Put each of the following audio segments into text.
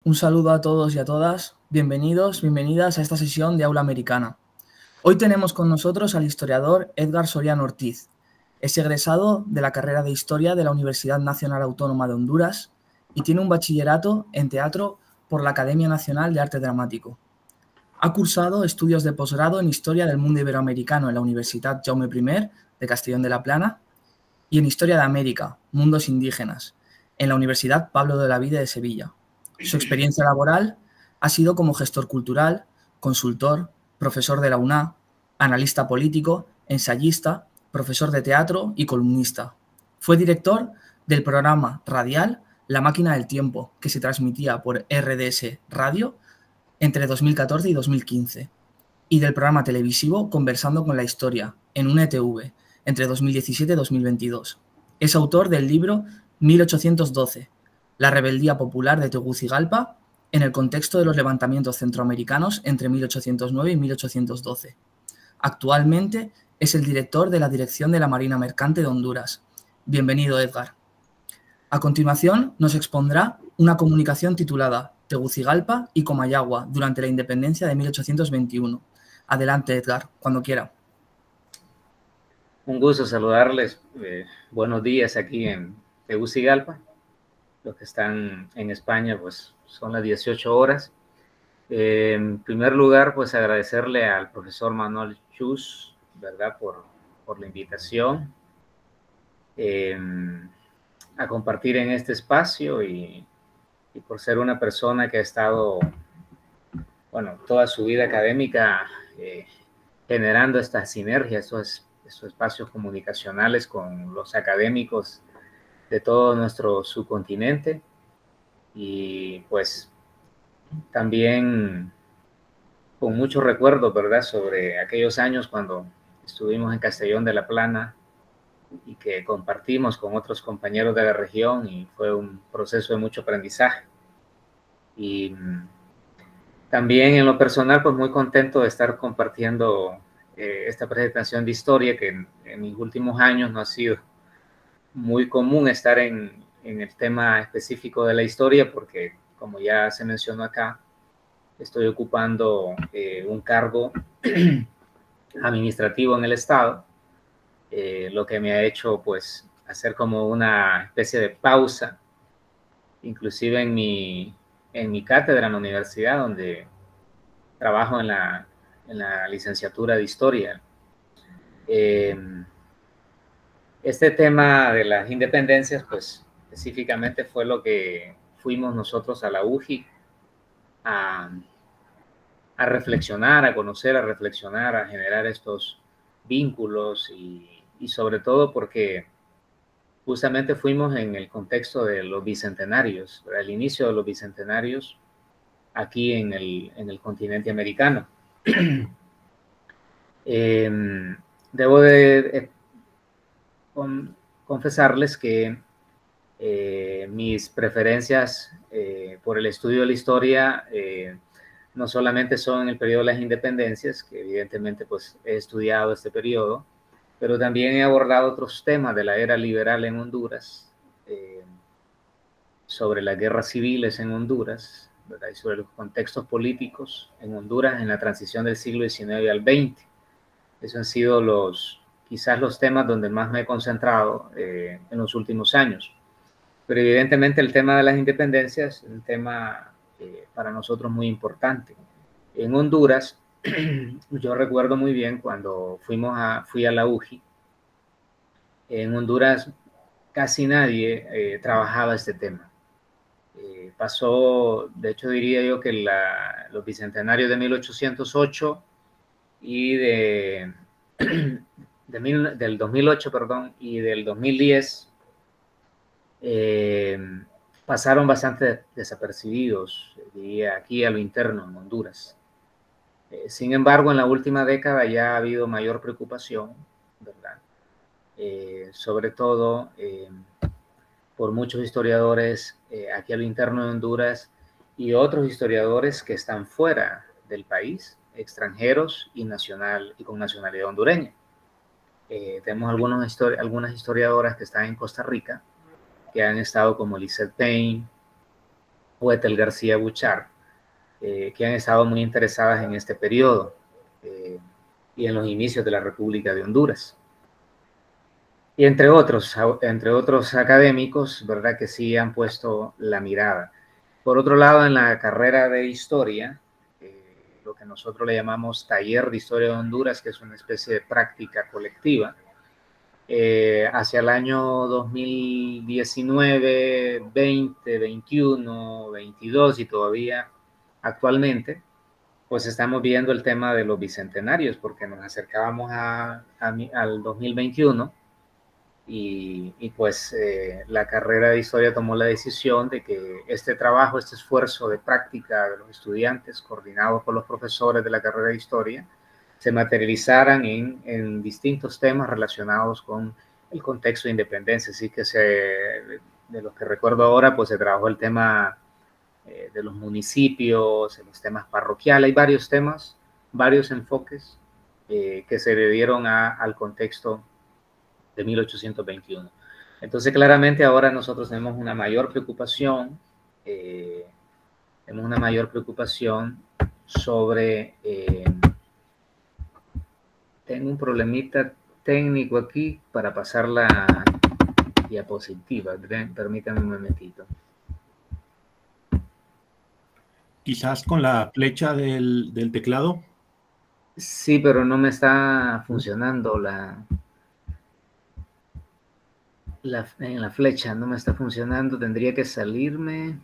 Un saludo a todos y a todas. Bienvenidos, bienvenidas a esta sesión de Aula Americana. Hoy tenemos con nosotros al historiador Edgar Soriano Ortiz. Es egresado de la carrera de Historia de la Universidad Nacional Autónoma de Honduras y tiene un bachillerato en teatro por la Academia Nacional de Arte Dramático. Ha cursado estudios de posgrado en Historia del Mundo Iberoamericano en la Universidad Jaume I de Castellón de la Plana y en Historia de América, Mundos Indígenas, en la Universidad Pablo de Olavide de Sevilla. Su experiencia laboral ha sido como gestor cultural, consultor, profesor de la UNA, analista político, ensayista, profesor de teatro y columnista. Fue director del programa radial La Máquina del Tiempo, que se transmitía por RDS Radio entre 2014 y 2015, y del programa televisivo Conversando con la Historia, en UNETV, entre 2017 y 2022. Es autor del libro 1812, La rebeldía popular de Tegucigalpa en el contexto de los levantamientos centroamericanos entre 1809 y 1812. Actualmente es el director de la Dirección de la Marina Mercante de Honduras. Bienvenido, Edgar. A continuación nos expondrá una comunicación titulada Tegucigalpa y Comayagua durante la independencia de 1821. Adelante, Edgar, cuando quiera. Un gusto saludarles. Buenos días aquí en Tegucigalpa. Los que están en España, pues son las 18 horas. En primer lugar, pues agradecerle al profesor Manuel Chus, ¿verdad? Por la invitación a compartir en este espacio y por ser una persona que ha estado, bueno, toda su vida académica generando estas sinergias, estos espacios comunicacionales con los académicos de todo nuestro subcontinente. Y pues también con mucho recuerdo, ¿verdad?, sobre aquellos años cuando estuvimos en Castellón de la Plana y que compartimos con otros compañeros de la región y fue un proceso de mucho aprendizaje. Y también en lo personal, pues muy contento de estar compartiendo esta presentación de historia que en mis últimos años no ha sido muy común estar en el tema específico de la historia porque, como ya se mencionó acá, estoy ocupando un cargo administrativo en el Estado, lo que me ha hecho pues hacer como una especie de pausa, inclusive en mi cátedra en la universidad, donde trabajo en la licenciatura de Historia. Este tema de las independencias, pues específicamente fue lo que fuimos nosotros a la UJI a reflexionar, a conocer, a reflexionar, a generar estos vínculos y sobre todo porque justamente fuimos en el contexto de los bicentenarios, el inicio de los bicentenarios aquí en el continente americano. Debo de confesarles que mis preferencias por el estudio de la historia no solamente son en el periodo de las independencias, que evidentemente pues he estudiado este periodo, pero también he abordado otros temas de la era liberal en Honduras, sobre las guerras civiles en Honduras, ¿verdad?, y sobre los contextos políticos en Honduras en la transición del siglo XIX al XX. Esos han sido quizás los temas donde más me he concentrado en los últimos años. Pero evidentemente el tema de las independencias es un tema para nosotros muy importante. En Honduras, yo recuerdo muy bien cuando fui a la UJI, en Honduras casi nadie trabajaba este tema. Pasó, de hecho diría yo que los bicentenarios de 1808 y del 2008, perdón, y del 2010 pasaron bastante desapercibidos, diría, aquí a lo interno en Honduras. Sin embargo, en la última década ya ha habido mayor preocupación, ¿verdad? Sobre todo por muchos historiadores aquí a lo interno de Honduras y otros historiadores que están fuera del país, extranjeros y con nacionalidad hondureña. Tenemos algunas historiadoras que están en Costa Rica, que han estado como Lizette Payne, Huetel García Buchar, que han estado muy interesadas en este periodo y en los inicios de la República de Honduras. Y entre otros académicos, ¿verdad? Que sí han puesto la mirada. Por otro lado, en la carrera de historia, lo que nosotros le llamamos taller de historia de Honduras, que es una especie de práctica colectiva, hacia el año 2019, 20, 21, 22 y todavía actualmente, pues estamos viendo el tema de los bicentenarios, porque nos acercábamos al 2021 y pues la carrera de historia tomó la decisión de que este trabajo, este esfuerzo de práctica de los estudiantes, coordinado por los profesores de la carrera de historia, se materializaran en distintos temas relacionados con el contexto de independencia. Así que de los que recuerdo ahora, pues se trabajó el tema de los municipios, en los temas parroquiales, hay varios temas, varios enfoques que se le dieron al contexto de 1821. Entonces, claramente ahora nosotros tenemos una mayor preocupación, sobre, tengo un problemita técnico aquí para pasar la diapositiva, permítanme un momentito. Quizás con la flecha del teclado. Sí, pero no me está funcionando en la flecha, no me está funcionando, tendría que salirme.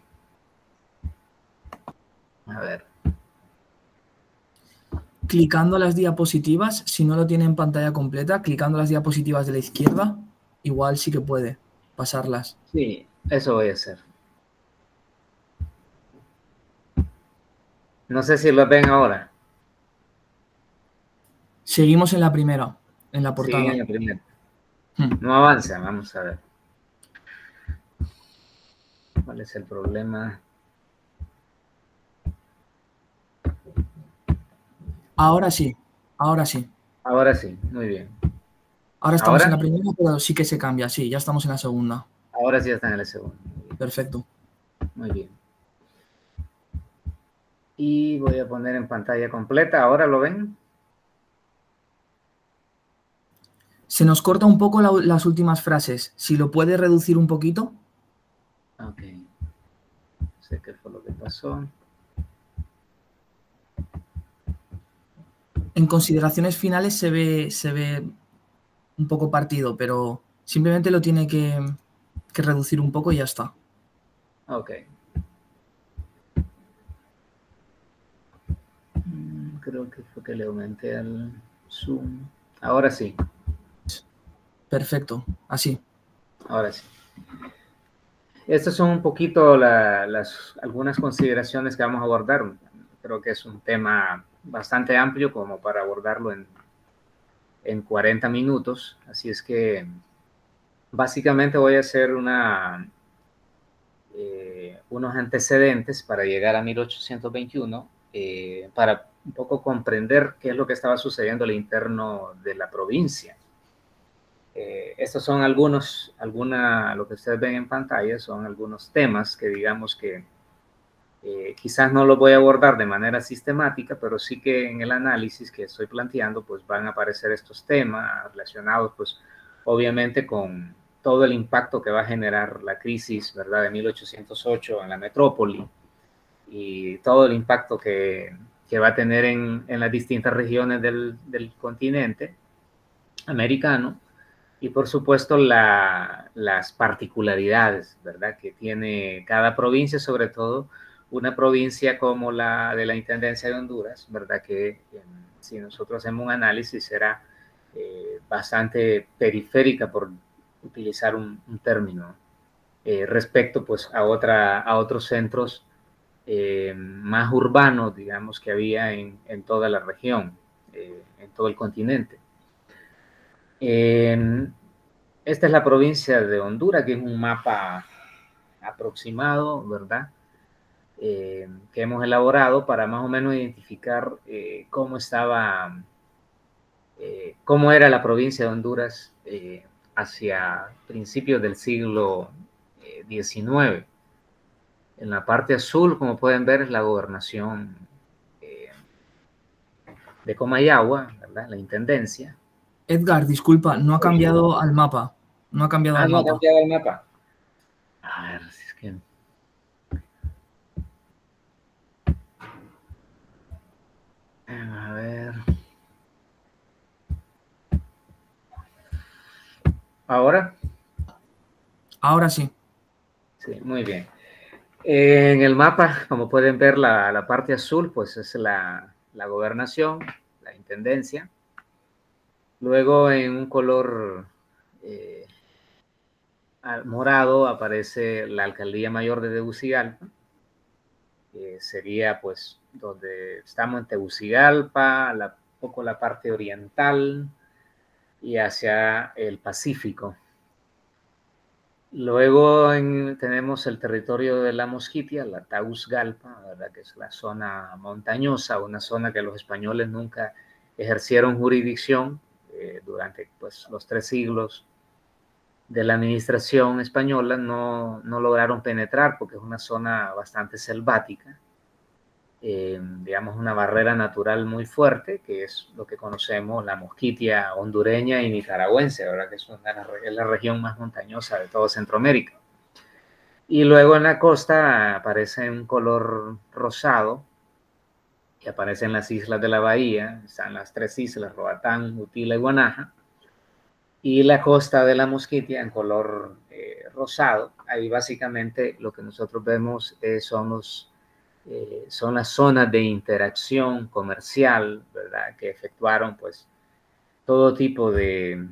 A ver. Clicando las diapositivas, si no lo tiene en pantalla completa, clicando las diapositivas de la izquierda, igual sí que puede pasarlas. Sí, eso voy a hacer. No sé si lo ven ahora. Seguimos en la primera, en la portada. Sí, en la primera. No avanza, vamos a ver. ¿Cuál es el problema? Ahora sí, ahora sí. Ahora sí, muy bien. Ahora estamos en la primera, pero sí que se cambia, sí, ya estamos en la segunda. Ahora sí está en la segunda. Perfecto. Muy bien. Y voy a poner en pantalla completa. ¿Ahora lo ven? Se nos corta un poco las últimas frases. Si lo puede reducir un poquito. Ok. No sé qué fue lo que pasó. En consideraciones finales se ve un poco partido, pero simplemente lo tiene que reducir un poco y ya está. Ok. Creo que fue que le aumenté al zoom. Ahora sí. Perfecto, así. Ahora sí. Estas son un poquito algunas consideraciones que vamos a abordar. Creo que es un tema bastante amplio como para abordarlo en 40 minutos. Así es que básicamente voy a hacer unos antecedentes para llegar a 1821, para un poco comprender qué es lo que estaba sucediendo al interno de la provincia. Estos son lo que ustedes ven en pantalla, son algunos temas que digamos que quizás no los voy a abordar de manera sistemática, pero sí que en el análisis que estoy planteando, pues van a aparecer estos temas relacionados, pues obviamente con todo el impacto que va a generar la crisis, ¿verdad?, de 1808 en la metrópoli y todo el impacto que va a tener en las distintas regiones del continente americano. Y por supuesto las particularidades, ¿verdad?, que tiene cada provincia, sobre todo una provincia como la de la Intendencia de Honduras, ¿verdad?, que si nosotros hacemos un análisis será bastante periférica, por utilizar un término, respecto pues a otros centros más urbanos, digamos, que había en toda la región, en todo el continente. Esta es la provincia de Honduras, que es un mapa aproximado, ¿verdad?, que hemos elaborado para más o menos identificar cómo era la provincia de Honduras hacia principios del siglo XIX. En la parte azul, como pueden ver, es la gobernación de Comayagua, ¿verdad? La intendencia. Edgar, disculpa, no ha cambiado al mapa. No ha cambiado al No ha mapa. cambiado el mapa. A ver, si es que... A ver. ¿Ahora? Ahora sí. Sí, muy bien. En el mapa, como pueden ver, la parte azul, pues es la gobernación, la intendencia. Luego, en un color morado, aparece la alcaldía mayor de Tegucigalpa. Sería, pues, donde estamos en Tegucigalpa, poco la parte oriental y hacia el Pacífico. Luego tenemos el territorio de la Mosquitia, la Tausgalpa, ¿verdad? Que es la zona montañosa, una zona que los españoles nunca ejercieron jurisdicción durante, pues, los 3 siglos de la administración española. No lograron penetrar porque es una zona bastante selvática. Digamos, una barrera natural muy fuerte, que es lo que conocemos, la Mosquitia hondureña y nicaragüense, ¿verdad? Que es la región más montañosa de todo Centroamérica. Y luego en la costa aparece un color rosado, que aparece en las islas de la bahía. Están las 3 islas, Roatán, Utila y Guanaja. Y la costa de la Mosquitia en color rosado. Ahí básicamente lo que nosotros vemos son las zonas de interacción comercial, ¿verdad? Que efectuaron, pues, todo tipo de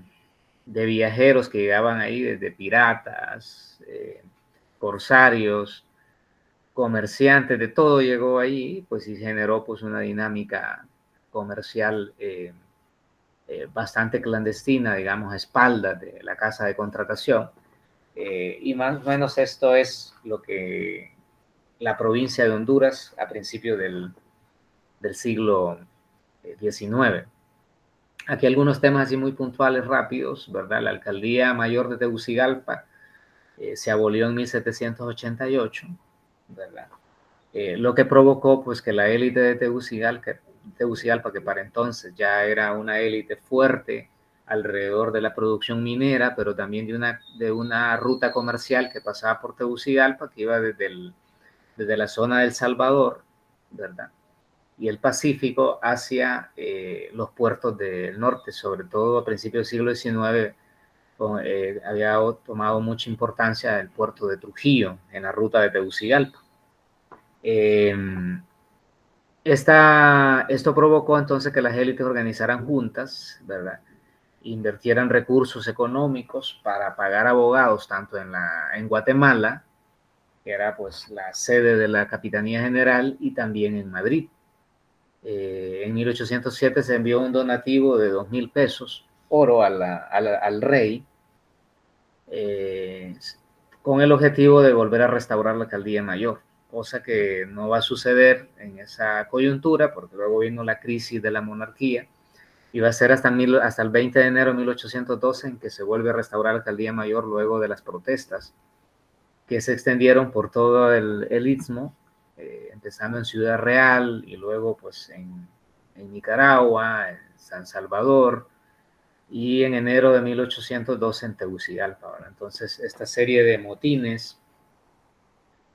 viajeros que llegaban ahí, desde piratas, corsarios, comerciantes, de todo llegó ahí, pues, y generó, pues, una dinámica comercial bastante clandestina, digamos, a espaldas de la casa de contratación. Y más o menos esto es lo que la provincia de Honduras a principios del siglo XIX. Aquí algunos temas así muy puntuales, rápidos, ¿verdad? La alcaldía mayor de Tegucigalpa se abolió en 1788, ¿verdad? Lo que provocó, pues, que la élite de Tegucigalpa, que para entonces ya era una élite fuerte alrededor de la producción minera, pero también de una ruta comercial que pasaba por Tegucigalpa, que iba desde la zona del Salvador, ¿verdad? Y el Pacífico hacia los puertos del norte, sobre todo a principios del siglo XIX. Había tomado mucha importancia el puerto de Trujillo en la ruta de Tegucigalpa. Esto provocó entonces que las élites organizaran juntas, ¿verdad? Invirtieran recursos económicos para pagar abogados tanto en Guatemala, que era, pues, la sede de la Capitanía General, y también en Madrid. En 1807 se envió un donativo de 2,000 pesos, oro al rey, con el objetivo de volver a restaurar la alcaldía mayor, cosa que no va a suceder en esa coyuntura, porque luego vino la crisis de la monarquía, y va a ser hasta el 20 de enero de 1812 en que se vuelve a restaurar la alcaldía mayor, luego de las protestas que se extendieron por todo el Istmo, empezando en Ciudad Real y luego, pues, en Nicaragua, en San Salvador, y en enero de 1812 en Tegucigalpa, ¿verdad? Entonces, esta serie de motines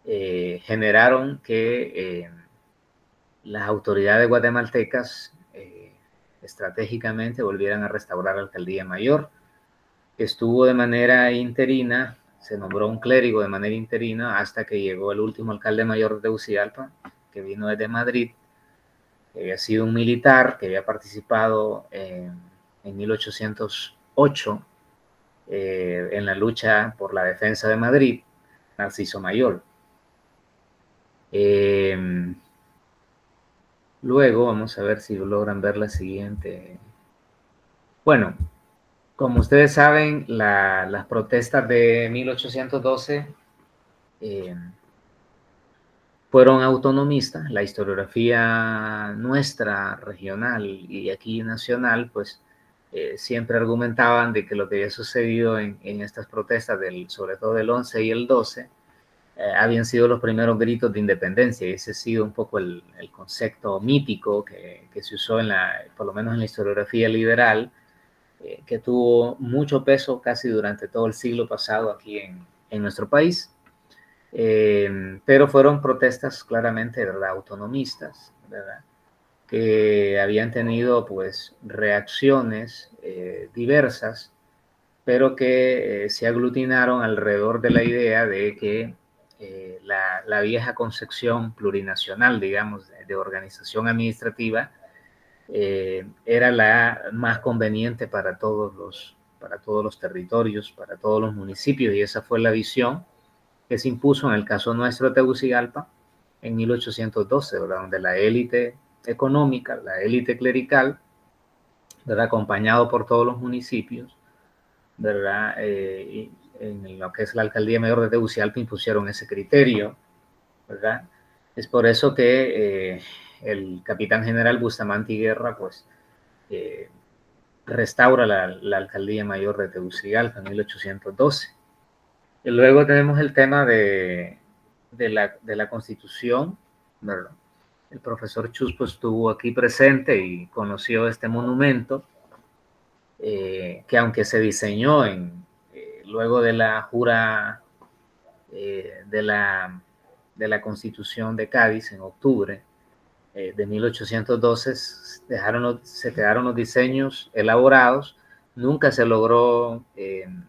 generaron que las autoridades guatemaltecas estratégicamente volvieran a restaurar la alcaldía mayor, que estuvo de manera interina. Se nombró un clérigo de manera interina hasta que llegó el último alcalde mayor de Tegucigalpa, que vino desde Madrid, que había sido un militar, que había participado en 1808 en la lucha por la defensa de Madrid, Narciso Mayol. Luego vamos a ver si logran ver la siguiente. Bueno, como ustedes saben, las protestas de 1812 fueron autonomistas. La historiografía nuestra, regional y aquí nacional, pues siempre argumentaban de que lo que había sucedido en estas protestas, sobre todo del 11 y el 12, habían sido los primeros gritos de independencia, y ese ha sido un poco el concepto mítico que se usó por lo menos en la historiografía liberal, que tuvo mucho peso casi durante todo el siglo pasado aquí en nuestro país. Pero fueron protestas claramente, ¿verdad?, autonomistas, ¿verdad?, que habían tenido pues reacciones diversas, pero que se aglutinaron alrededor de la idea de que la vieja concepción plurinacional, digamos, de organización administrativa, era la más conveniente para todos los territorios, para todos los municipios, y esa fue la visión que se impuso en el caso nuestro de Tegucigalpa en 1812, ¿verdad?, donde la élite económica, la élite clerical, ¿verdad?, acompañado por todos los municipios, ¿verdad?, en lo que es la alcaldía mayor de Tegucigalpa, impusieron ese criterio, ¿verdad? Es por eso que el capitán general Bustamante Guerra, pues, restaura la alcaldía mayor de Tegucigalpa en 1812. Y luego tenemos el tema de la Constitución, ¿verdad? El profesor Chuspo estuvo aquí presente y conoció este monumento, que aunque se diseñó luego de la jura de la Constitución de Cádiz en octubre de 1812, se quedaron los diseños elaborados. Nunca se logró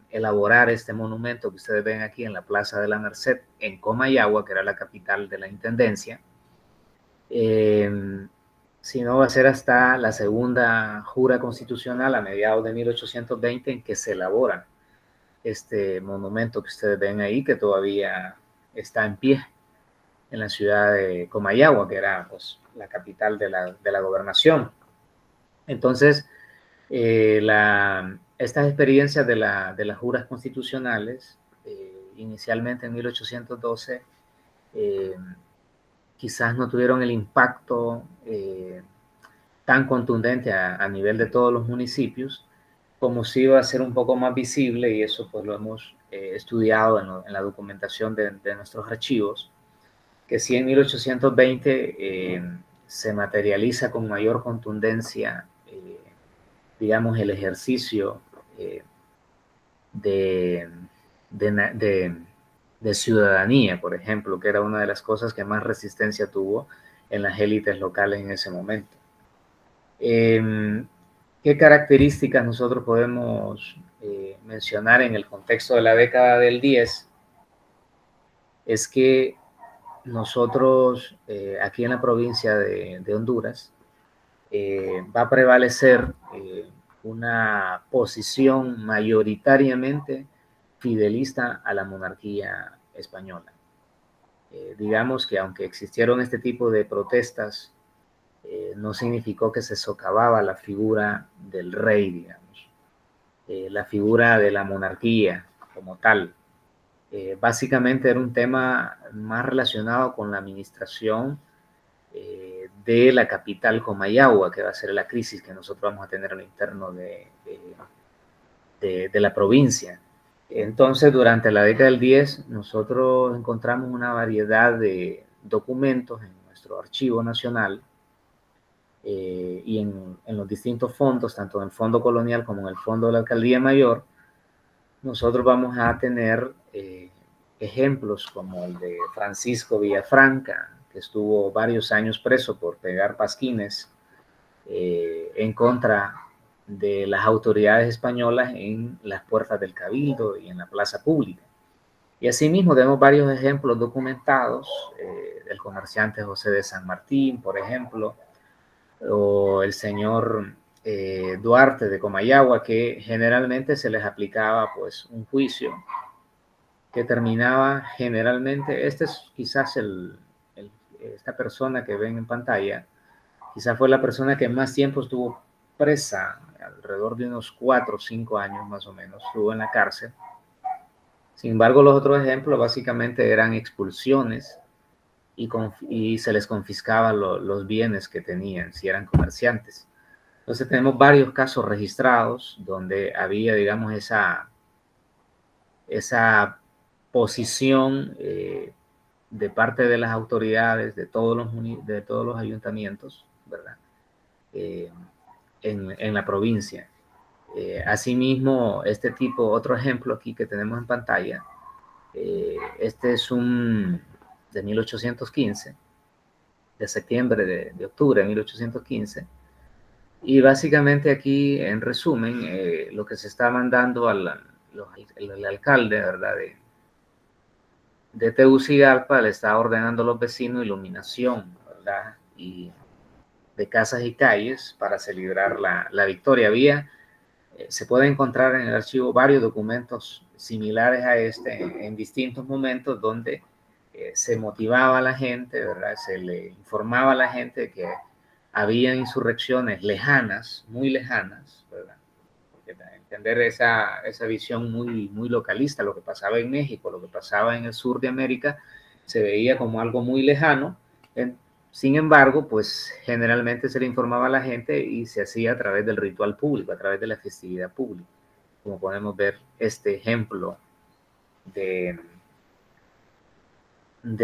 elaborar este monumento que ustedes ven aquí en la Plaza de la Merced, en Comayagua, que era la capital de la intendencia, sino va a ser hasta la segunda jura constitucional a mediados de 1820 en que se elabora este monumento que ustedes ven ahí, que todavía está en pie en la ciudad de Comayagua, que era pues la capital de la gobernación. Entonces, estas experiencias de las juras constitucionales, inicialmente en 1812, quizás no tuvieron el impacto tan contundente a nivel de todos los municipios, como si iba a ser un poco más visible, y eso pues lo hemos estudiado en la documentación de nuestros archivos, que sí en 1820 se materializa con mayor contundencia, digamos, el ejercicio de ciudadanía, por ejemplo, que era una de las cosas que más resistencia tuvo en las élites locales en ese momento. ¿Qué características nosotros podemos mencionar en el contexto de la década del 10? Es que nosotros, aquí en la provincia de Honduras, va a prevalecer una posición mayoritariamente fidelista a la monarquía española. Digamos que aunque existieron este tipo de protestas, no significó que se socavaba la figura del rey, digamos, la figura de la monarquía como tal. Básicamente era un tema más relacionado con la administración de la capital Comayagua, que va a ser la crisis que nosotros vamos a tener a lo interno de la provincia. Entonces, durante la década del 10, nosotros encontramos una variedad de documentos en nuestro archivo nacional y en los distintos fondos, tanto en el Fondo Colonial como en el Fondo de la Alcaldía Mayor. Nosotros vamos a tener ejemplos como el de Francisco Villafranca, que estuvo varios años preso por pegar pasquines en contra de las autoridades españolas en las puertas del Cabildo y en la plaza pública. Y asimismo tenemos varios ejemplos documentados del comerciante José de San Martín, por ejemplo, o el señor Duarte de Comayagua, que generalmente se les aplicaba pues un juicio que terminaba generalmente, este es quizás esta persona que ven en pantalla, quizás fue la persona que más tiempo estuvo presa, alrededor de unos 4 o 5 años más o menos, estuvo en la cárcel. Sin embargo, los otros ejemplos básicamente eran expulsiones y se les confiscaban los bienes que tenían, si eran comerciantes. Entonces tenemos varios casos registrados donde había, digamos, esa posición de parte de las autoridades de todos los ayuntamientos, ¿verdad? En la provincia. Asimismo, otro ejemplo aquí que tenemos en pantalla, este es de 1815, de septiembre, de octubre de 1815, y básicamente aquí, en resumen, lo que se está mandando al alcalde, ¿verdad?, de Tegucigalpa, le está ordenando a los vecinos iluminación, ¿verdad?, y de casas y calles para celebrar la victoria. Se puede encontrar en el archivo varios documentos similares a este en distintos momentos donde se motivaba a la gente, ¿verdad? Se le informaba a la gente que había insurrecciones lejanas, muy lejanas, ¿verdad? Entender esa visión muy localista, lo que pasaba en México, lo que pasaba en el sur de América, se veía como algo muy lejano. Sin embargo, pues generalmente se le informaba a la gente y se hacía a través del ritual público, a través de la festividad pública, como podemos ver este ejemplo de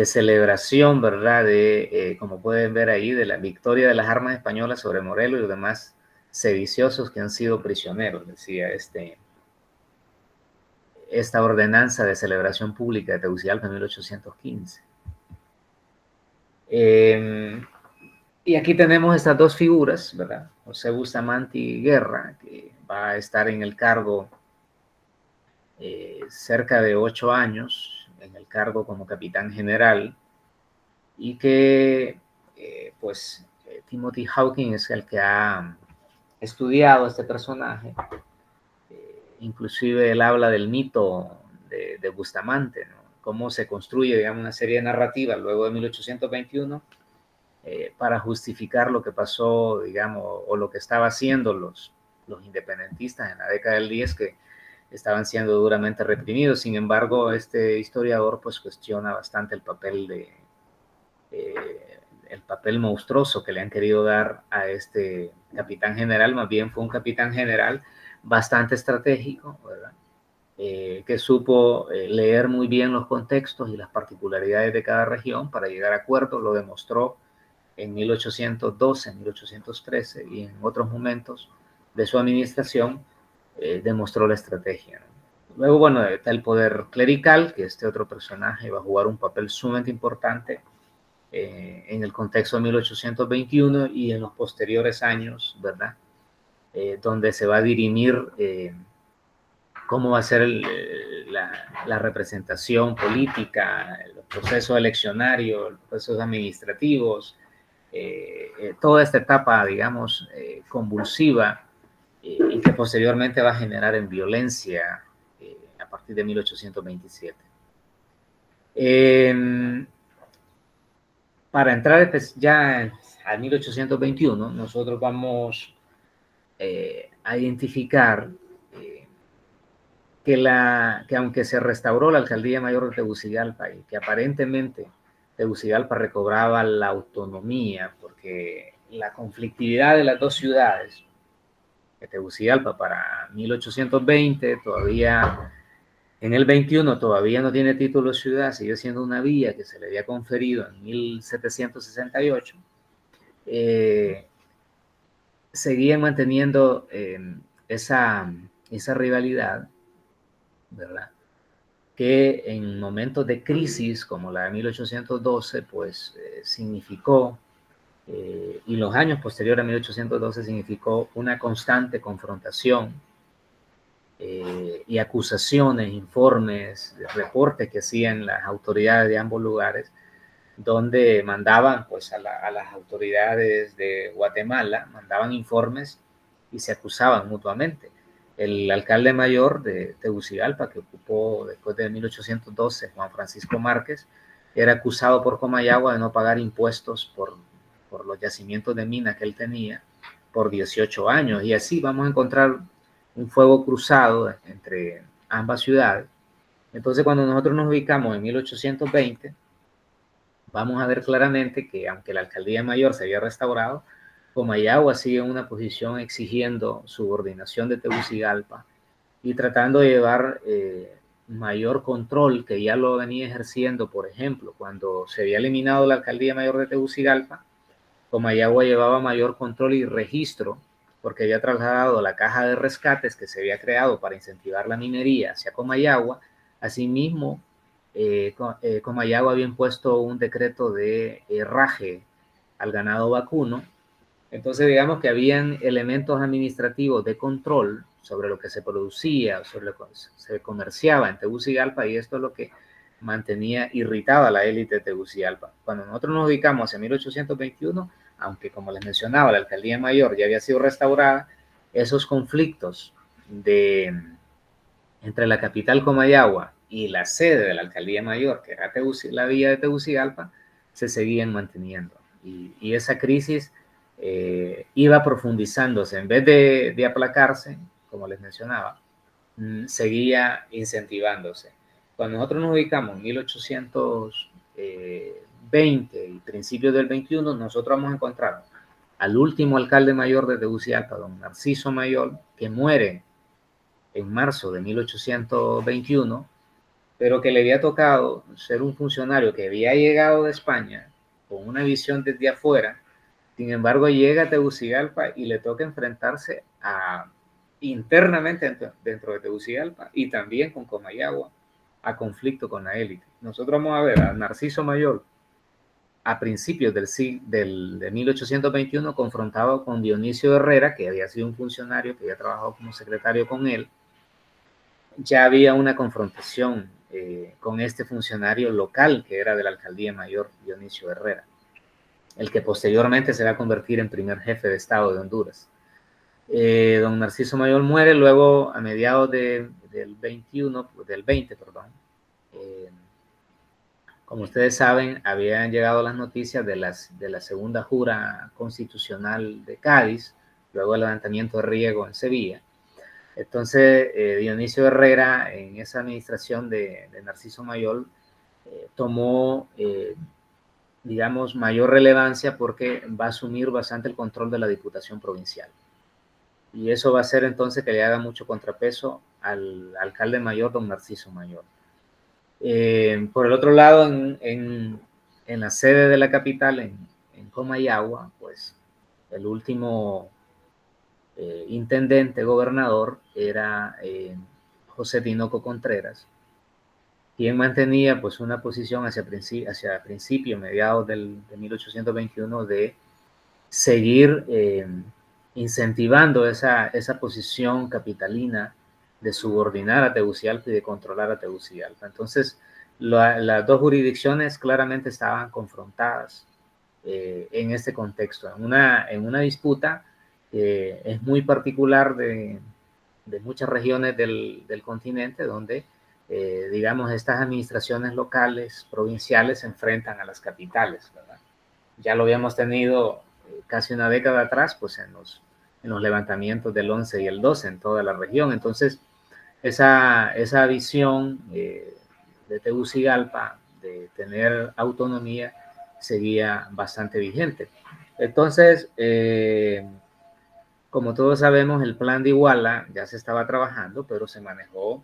celebración, ¿verdad? Como pueden ver ahí, de la victoria de las armas españolas sobre Morelos y los demás sediciosos que han sido prisioneros, decía esta ordenanza de celebración pública de Tegucigalpa en 1815. Y aquí tenemos estas dos figuras, ¿verdad? José Bustamante Guerra, que va a estar en el cargo cerca de 8 años, en el cargo como capitán general, y que, Timothy Hawking es el que ha estudiado este personaje. Inclusive él habla del mito de Bustamante, ¿no? Cómo se construye, digamos, una serie narrativa luego de 1821 para justificar lo que pasó, digamos, o lo que estaban haciendo los independentistas en la década del 10, que estaban siendo duramente reprimidos. Sin embargo, este historiador pues cuestiona bastante el papel monstruoso que le han querido dar a este capitán general. Más bien fue un capitán general bastante estratégico, ¿verdad? Que supo leer muy bien los contextos y las particularidades de cada región para llegar a acuerdos. Lo demostró en 1812, en 1813 y en otros momentos de su administración. Demostró la estrategia, ¿no? Luego, bueno, está el poder clerical, que este otro personaje va a jugar un papel sumamente importante en el contexto de 1821 y en los posteriores años, ¿verdad? Donde se va a dirimir cómo va a ser la representación política, los procesos eleccionarios, los procesos administrativos, toda esta etapa, digamos, convulsiva, y que posteriormente va a generar en violencia a partir de 1827. Para entrar ya a 1821, nosotros vamos a identificar que aunque se restauró la alcaldía mayor de Tegucigalpa y que aparentemente Tegucigalpa recobraba la autonomía, porque la conflictividad de las dos ciudades, de Tegucigalpa para 1820, todavía en el 21 todavía no tiene título de ciudad, sigue siendo una villa que se le había conferido en 1768, seguían manteniendo esa rivalidad, ¿verdad? Que en momentos de crisis como la de 1812, pues significó, y los años posteriores a 1812 significó una constante confrontación y acusaciones, informes, reportes que hacían las autoridades de ambos lugares, donde mandaban pues a las autoridades de Guatemala, mandaban informes y se acusaban mutuamente. El alcalde mayor de Tegucigalpa, que ocupó después de 1812, Juan Francisco Márquez, era acusado por Comayagua de no pagar impuestos por los yacimientos de mina que él tenía por 18 años. Y así vamos a encontrar un fuego cruzado entre ambas ciudades. Entonces, cuando nosotros nos ubicamos en 1820, vamos a ver claramente que aunque la alcaldía mayor se había restaurado, Comayagua sigue en una posición exigiendo subordinación de Tegucigalpa y tratando de llevar mayor control que ya lo venía ejerciendo, por ejemplo, cuando se había eliminado la alcaldía mayor de Tegucigalpa, Comayagua llevaba mayor control y registro porque había trasladado la caja de rescates que se había creado para incentivar la minería hacia Comayagua. Asimismo, Comayagua había impuesto un decreto de herraje al ganado vacuno. Entonces, digamos que habían elementos administrativos de control sobre lo que se producía, sobre lo que se comerciaba en Tegucigalpa, y esto es lo que mantenía irritada a la élite de Tegucigalpa. Cuando nosotros nos ubicamos hacia 1821, aunque como les mencionaba, la alcaldía mayor ya había sido restaurada, esos conflictos entre la capital Comayagua y la sede de la alcaldía mayor, que era la villa de Tegucigalpa, se seguían manteniendo. Y esa crisis iba profundizándose. En vez de aplacarse, como les mencionaba, seguía incentivándose. Cuando nosotros nos ubicamos en 1820 y principios del 21, nosotros vamos a encontrar al último alcalde mayor de Tegucigalpa, don Narciso Mayol, que muere en marzo de 1821, pero que le había tocado ser un funcionario que había llegado de España con una visión desde afuera. Sin embargo, llega a Tegucigalpa y le toca enfrentarse internamente dentro de Tegucigalpa y también con Comayagua a conflicto con la élite. Nosotros vamos a ver a Narciso Mayol a principios de 1821 confrontado con Dionisio Herrera, que había sido un funcionario que había trabajado como secretario con él. Ya había una confrontación con este funcionario local que era de la alcaldía mayor, Dionisio Herrera, el que posteriormente se va a convertir en primer jefe de Estado de Honduras. Don Narciso Mayol muere luego a mediados del 20, perdón. Como ustedes saben, habían llegado las noticias de la segunda jura constitucional de Cádiz, luego del levantamiento de Riego en Sevilla. Entonces, Dionisio Herrera, en esa administración de Narciso Mayol, tomó, digamos, mayor relevancia porque va a asumir bastante el control de la Diputación Provincial. Y eso va a hacer entonces que le haga mucho contrapeso al alcalde mayor, don Narciso Mayol. Por el otro lado, en la sede de la capital, en Comayagua, pues el último intendente, gobernador, era José Tinoco Contreras, quien mantenía pues una posición hacia principio, mediados de 1821, de seguir incentivando esa posición capitalina de subordinar a Tegucigalpa y de controlar a Tegucigalpa. Entonces, las dos jurisdicciones claramente estaban confrontadas en este contexto, en una disputa que es muy particular de muchas regiones del continente, donde, digamos, estas administraciones locales, provinciales, se enfrentan a las capitales, ¿verdad? Ya lo habíamos tenido casi una década atrás, pues en los levantamientos del 11 y el 12 en toda la región. Entonces, esa visión de Tegucigalpa de tener autonomía seguía bastante vigente. Entonces, como todos sabemos, el plan de Iguala ya se estaba trabajando, pero se manejó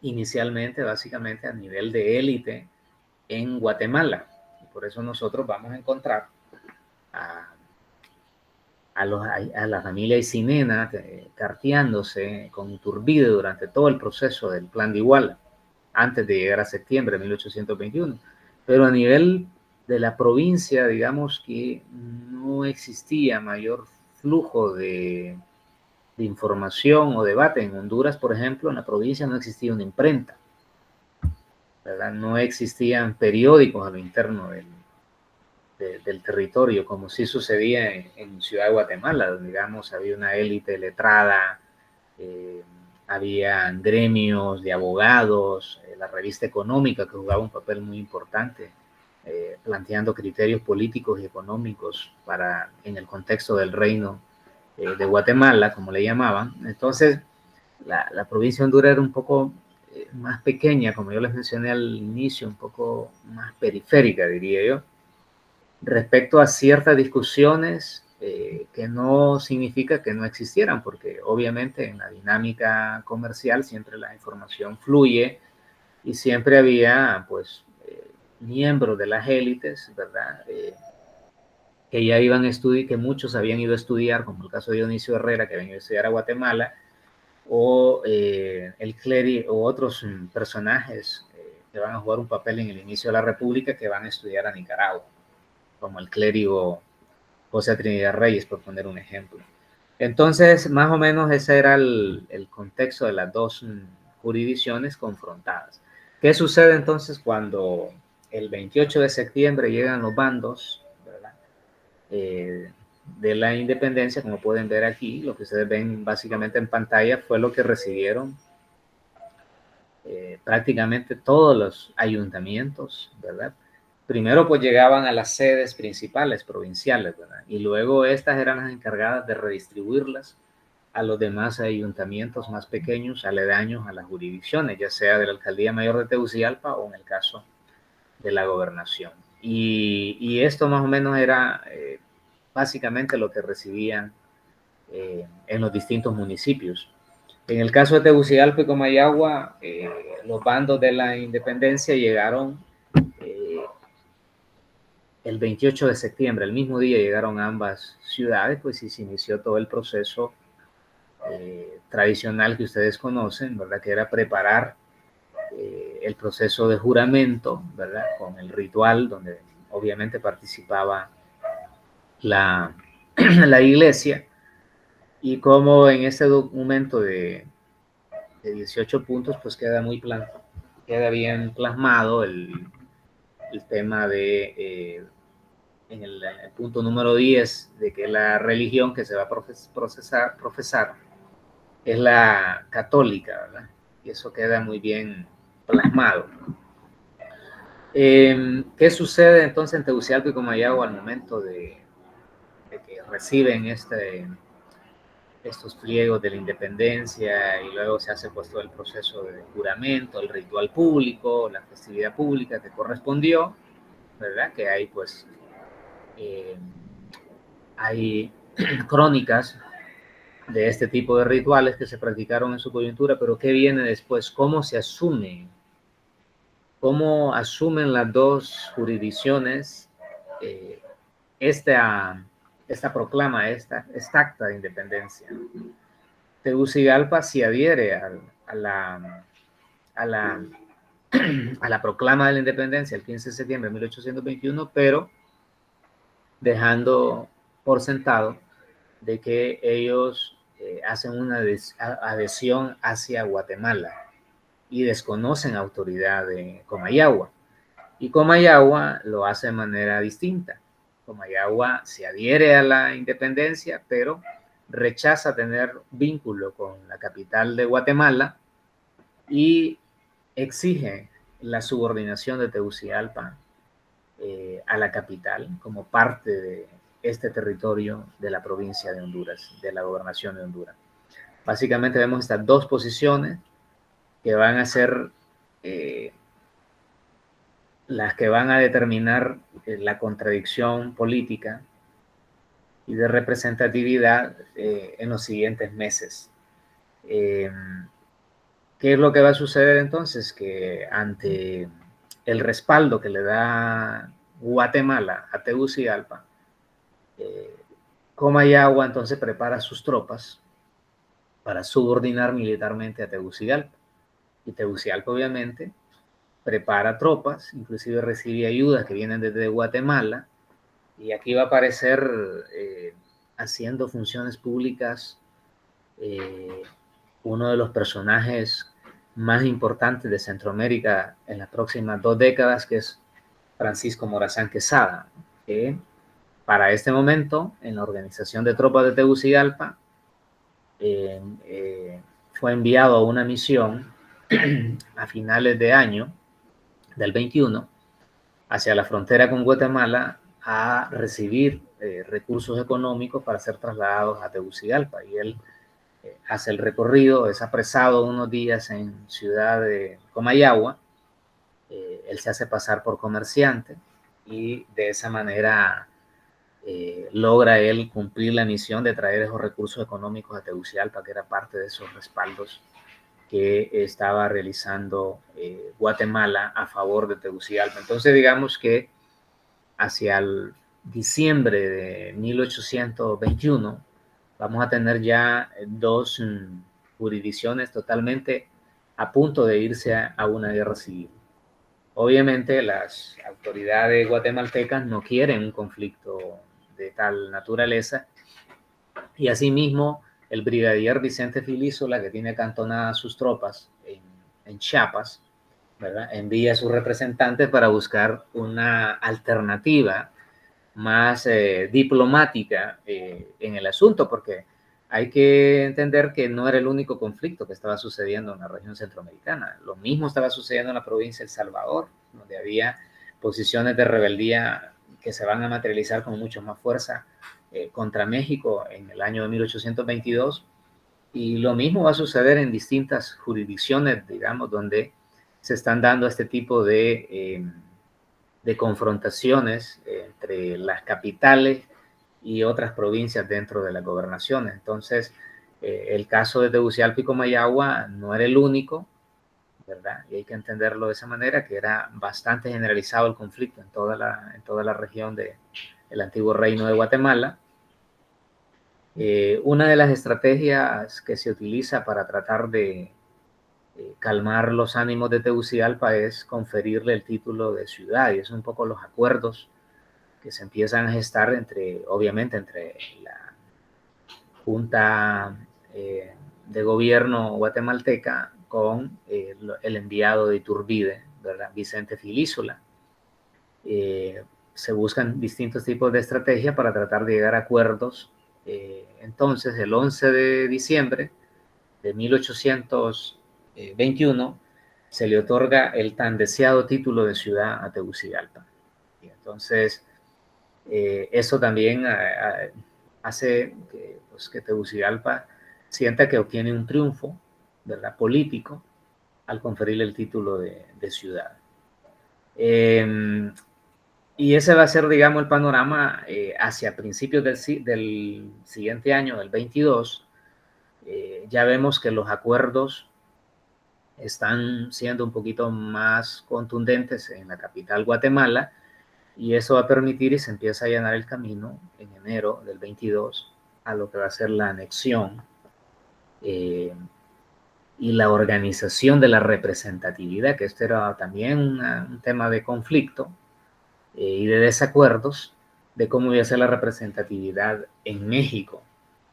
inicialmente básicamente a nivel de élite en Guatemala. Y por eso nosotros vamos a encontrar a la familia Isinena carteándose con Iturbide durante todo el proceso del plan de Iguala, antes de llegar a septiembre de 1821. Pero a nivel de la provincia, digamos que no existía mayor flujo de información o debate. En Honduras, por ejemplo, en la provincia no existía una imprenta, ¿verdad? No existían periódicos a lo interno del territorio, como sí sucedía en Ciudad de Guatemala, donde, digamos, había una élite letrada, había gremios de abogados, la revista económica que jugaba un papel muy importante, planteando criterios políticos y económicos en el contexto del reino de Guatemala, como le llamaban. Entonces, la provincia de Honduras era un poco más pequeña, como yo les mencioné al inicio, un poco más periférica, diría yo, respecto a ciertas discusiones que no significa que no existieran, porque obviamente en la dinámica comercial siempre la información fluye y siempre había pues miembros de las élites, ¿verdad? Que ya iban a estudiar, que muchos habían ido a estudiar, como el caso de Dionisio Herrera, que habían ido a estudiar a Guatemala, o el clérigo, o otros personajes que van a jugar un papel en el inicio de la República, que van a estudiar a Nicaragua, como el clérigo José Trinidad Reyes, por poner un ejemplo. Entonces, más o menos ese era el contexto de las dos jurisdicciones confrontadas. ¿Qué sucede entonces cuando el 28 de septiembre llegan los bandos, ¿verdad? De la independencia? Como pueden ver aquí, lo que ustedes ven básicamente en pantalla fue lo que recibieron prácticamente todos los ayuntamientos, ¿verdad? Primero pues llegaban a las sedes principales, provinciales, ¿verdad? Y luego estas eran las encargadas de redistribuirlas a los demás ayuntamientos más pequeños, aledaños a las jurisdicciones, ya sea de la Alcaldía Mayor de Tegucigalpa o en el caso de la gobernación. Y esto más o menos era básicamente lo que recibían en los distintos municipios. En el caso de Tegucigalpa y Comayagua, los bandos de la independencia llegaron el 28 de septiembre, el mismo día llegaron a ambas ciudades, pues y se inició todo el proceso tradicional que ustedes conocen, ¿verdad? Que era preparar el proceso de juramento, ¿verdad? Con el ritual donde obviamente participaba la, la iglesia, y como en este documento de 18 puntos, pues queda bien plasmado el tema de, en el punto número 10, de que la religión que se va a profesar es la católica, ¿verdad? Y eso queda muy bien plasmado. ¿Qué sucede entonces en Tegucigalpa y Comayagua al momento de que reciben estos pliegos de la independencia y luego se hace pues todo el proceso de juramento, el ritual público, la festividad pública que correspondió, ¿verdad? Que hay pues hay crónicas de este tipo de rituales que se practicaron en su coyuntura, pero ¿qué viene después? ¿Cómo se asume? ¿Cómo asumen las dos jurisdicciones esta proclama, esta acta de independencia? Tegucigalpa se adhiere a la proclama de la independencia el 15 de septiembre de 1821, pero dejando por sentado de que ellos hacen una adhesión hacia Guatemala y desconocen autoridad de Comayagua. Y Comayagua lo hace de manera distinta. Comayagua se adhiere a la independencia, pero rechaza tener vínculo con la capital de Guatemala y exige la subordinación de Tegucigalpa a la capital como parte de este territorio de la provincia de Honduras, de la gobernación de Honduras. Básicamente vemos estas dos posiciones que van a ser las que van a determinar la contradicción política y de representatividad en los siguientes meses. ¿Qué es lo que va a suceder entonces? Que ante el respaldo que le da Guatemala a Tegucigalpa, Comayagua entonces prepara sus tropas para subordinar militarmente a Tegucigalpa. Y Tegucigalpa obviamente prepara tropas, inclusive recibe ayudas que vienen desde Guatemala, y aquí va a aparecer haciendo funciones públicas uno de los personajes más importantes de Centroamérica en las próximas 2 décadas, que es Francisco Morazán Quesada, que para este momento, en la organización de tropas de Tegucigalpa, fue enviado a una misión a finales de año del 21 hacia la frontera con Guatemala a recibir recursos económicos para ser trasladados a Tegucigalpa. Y él hace el recorrido, es apresado unos días en ciudad de Comayagua, él se hace pasar por comerciante y de esa manera logra él cumplir la misión de traer esos recursos económicos a Tegucigalpa, que era parte de esos respaldos que estaba realizando Guatemala a favor de Tegucigalpa. Entonces, digamos que hacia el diciembre de 1821 vamos a tener ya dos jurisdicciones totalmente a punto de irse a una guerra civil. Obviamente las autoridades guatemaltecas no quieren un conflicto de tal naturaleza, y asimismo el brigadier Vicente Filísola, que tiene acantonadas sus tropas en Chiapas, ¿verdad?, envía a sus representantes para buscar una alternativa más diplomática en el asunto, porque hay que entender que no era el único conflicto que estaba sucediendo en la región centroamericana. Lo mismo estaba sucediendo en la provincia de El Salvador, donde había posiciones de rebeldía que se van a materializar con mucho más fuerza contra México en el año de 1822. Y lo mismo va a suceder en distintas jurisdicciones, digamos, donde se están dando este tipo de confrontaciones entre las capitales y otras provincias dentro de las gobernaciones. Entonces, el caso de Tegucigalpa y Comayagua no era el único, ¿verdad? Y hay que entenderlo de esa manera, que era bastante generalizado el conflicto en toda la región del antiguo reino de Guatemala. Una de las estrategias que se utiliza para tratar de calmar los ánimos de Tegucigalpa es conferirle el título de ciudad, y es un poco los acuerdos que se empiezan a gestar obviamente entre la Junta de Gobierno guatemalteca con el enviado de Iturbide, ¿verdad?, Vicente Filísola. Se buscan distintos tipos de estrategias para tratar de llegar a acuerdos. Entonces, el 11 de diciembre de 1821 se le otorga el tan deseado título de ciudad a Tegucigalpa. Y entonces, eso también hace que Tegucigalpa sienta que obtiene un triunfo, ¿verdad?, político al conferirle el título de ciudad. Y ese va a ser, digamos, el panorama hacia principios del siguiente año, del 22. Ya vemos que los acuerdos están siendo un poquito más contundentes en la capital Guatemala, y eso va a permitir y se empieza a allanar el camino en enero del 22 a lo que va a ser la anexión y la organización de la representatividad, que esto era también un tema de conflicto y de desacuerdos de cómo iba a ser la representatividad en México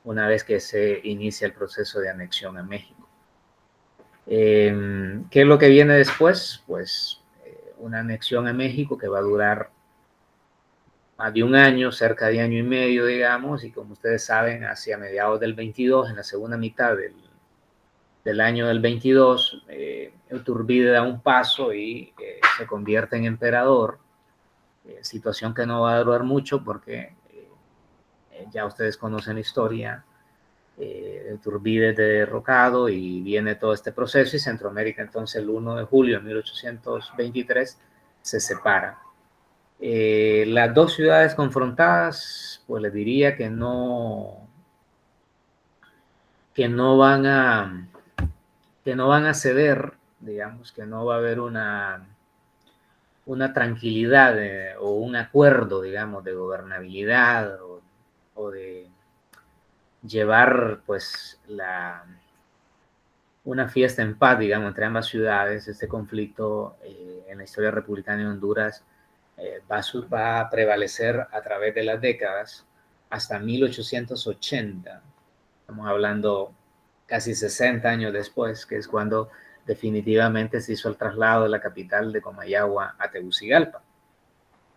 una vez que se inicia el proceso de anexión a México. ¿Qué es lo que viene después? Pues una anexión a México que va a durar más de un año, cerca de año y medio, digamos, y como ustedes saben, hacia mediados del 22, en la segunda mitad del año del 22, Iturbide da un paso y se convierte en emperador, situación que no va a durar mucho porque ya ustedes conocen la historia. Iturbide es derrocado y viene todo este proceso, y Centroamérica entonces el 1 de julio de 1823 se separa. Las dos ciudades confrontadas, pues les diría que no van a ceder, digamos, que no va a haber una tranquilidad o un acuerdo, digamos, de gobernabilidad o de llevar pues una fiesta en paz, digamos, entre ambas ciudades. Este conflicto en la historia republicana de Honduras va a prevalecer a través de las décadas hasta 1880. Estamos hablando casi 60 años después, que es cuando definitivamente se hizo el traslado de la capital de Comayagua a Tegucigalpa.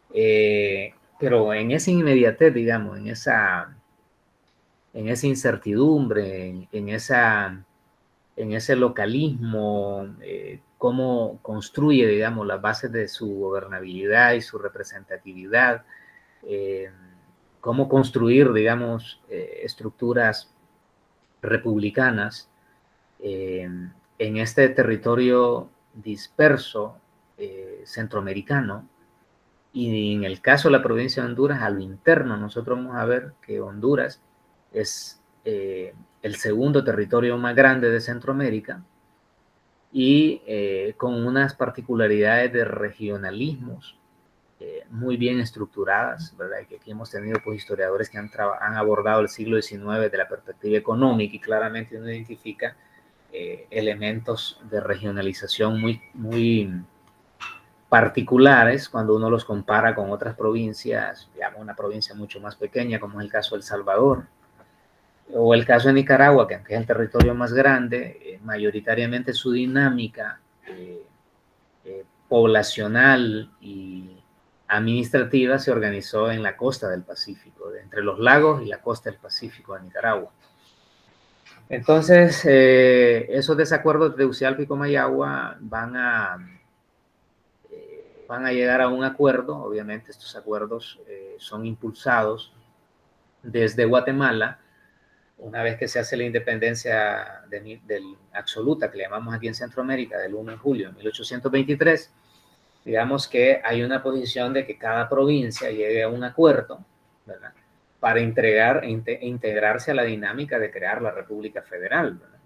Pero en esa inmediatez, digamos, en esa incertidumbre, en ese localismo, cómo construye, digamos, las bases de su gobernabilidad y su representatividad, cómo construir, digamos, estructuras republicanas en este territorio disperso centroamericano. Y en el caso de la provincia de Honduras, a lo interno, nosotros vamos a ver que Honduras es el segundo territorio más grande de Centroamérica y con unas particularidades de regionalismos muy bien estructuradas, ¿verdad? Y que aquí hemos tenido pues, historiadores que han abordado el siglo XIX desde la perspectiva económica y claramente uno identifica elementos de regionalización muy particulares cuando uno los compara con otras provincias, digamos una provincia mucho más pequeña como es el caso de El Salvador o el caso de Nicaragua, que aunque es el territorio más grande, mayoritariamente su dinámica poblacional y administrativa se organizó en la costa del Pacífico, entre los lagos y la costa del Pacífico de Nicaragua. Entonces, esos desacuerdos de Tegucigalpa y Comayagua van a llegar a un acuerdo. Obviamente estos acuerdos son impulsados desde Guatemala, una vez que se hace la independencia del absoluta, que le llamamos aquí en Centroamérica, del 1 de julio de 1823, digamos que hay una posición de que cada provincia llegue a un acuerdo, ¿verdad?, para integrarse a la dinámica de crear la República Federal, ¿verdad?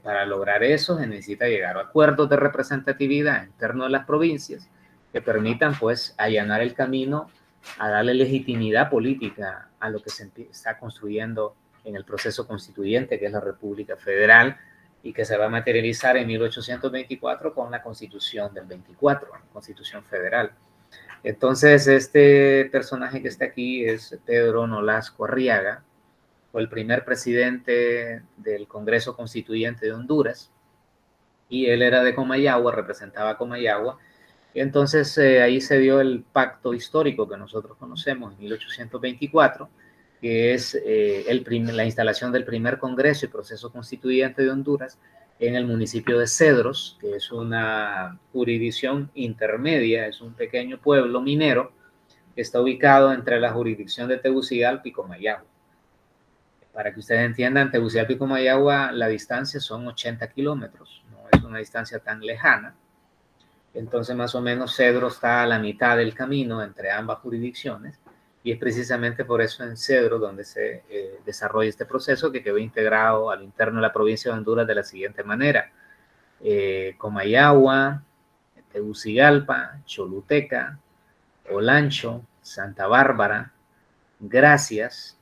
Para lograr eso se necesita llegar a acuerdos de representatividad internos de las provincias que permitan pues allanar el camino a darle legitimidad política a lo que se está construyendo en el proceso constituyente, que es la República Federal, y que se va a materializar en 1824 con la Constitución del 24, la Constitución Federal. Entonces, este personaje que está aquí es Pedro Nolasco Arriaga, fue el primer presidente del Congreso Constituyente de Honduras, y él era de Comayagua, representaba a Comayagua, y entonces ahí se dio el pacto histórico que nosotros conocemos en 1824, que es la instalación del primer Congreso y Proceso Constituyente de Honduras en el municipio de Cedros, que es una jurisdicción intermedia, es un pequeño pueblo minero que está ubicado entre la jurisdicción de Tegucigalpa y Comayagua. Para que ustedes entiendan, Tegucigalpa y Comayagua, la distancia son 80 kilómetros, no es una distancia tan lejana. Entonces, más o menos, Cedros está a la mitad del camino entre ambas jurisdicciones, y es precisamente por eso en Cedros donde se desarrolla este proceso, que quedó integrado al interno de la provincia de Honduras de la siguiente manera: Comayagua, Tegucigalpa, Choluteca, Olancho, Santa Bárbara, Gracias,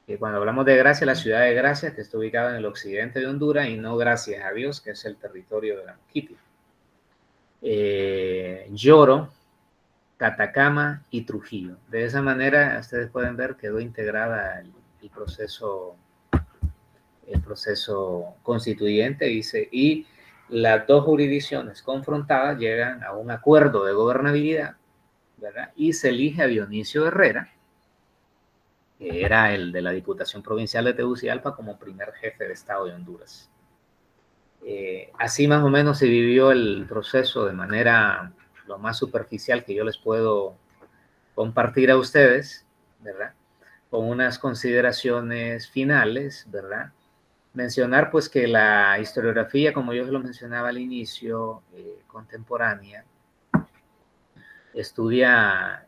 que cuando hablamos de Gracias, la ciudad de Gracias, que está ubicada en el occidente de Honduras, y no Gracias a Dios, que es el territorio de la Moquiti, Lloro, Catacama y Trujillo. De esa manera, ustedes pueden ver, quedó integrada el proceso constituyente, y las dos jurisdicciones confrontadas llegan a un acuerdo de gobernabilidad, ¿verdad? Y se elige a Dionisio Herrera, que era el de la Diputación Provincial de Tegucigalpa, como primer jefe de Estado de Honduras. Así más o menos se vivió el proceso de manera lo más superficial que yo les puedo compartir a ustedes, ¿verdad? Con unas consideraciones finales, ¿verdad? Mencionar pues que la historiografía, como yo lo mencionaba al inicio, contemporánea, estudia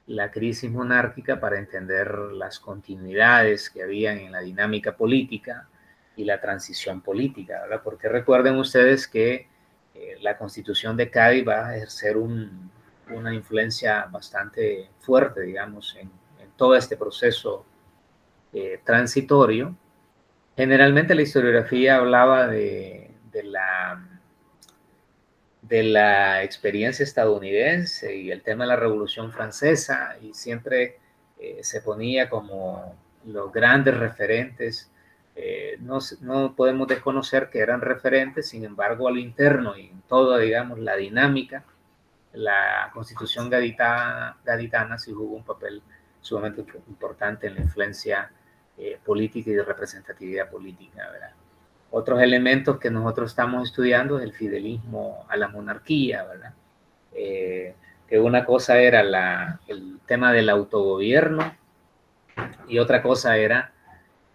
la crisis monárquica para entender las continuidades que habían en la dinámica política y la transición política, ¿verdad? Porque recuerden ustedes que la Constitución de Cádiz va a ejercer una influencia bastante fuerte, digamos, en todo este proceso transitorio. Generalmente la historiografía hablaba de la experiencia estadounidense y el tema de la Revolución Francesa, y siempre se ponía como los grandes referentes. No podemos desconocer que eran referentes, sin embargo, a lo interno y en toda, digamos, la dinámica, la Constitución gaditana sí jugó un papel sumamente importante en la influencia política y de representatividad política, ¿verdad? Otros elementos que nosotros estamos estudiando es el fidelismo a la monarquía, ¿verdad? Que una cosa era el tema del autogobierno, y otra cosa era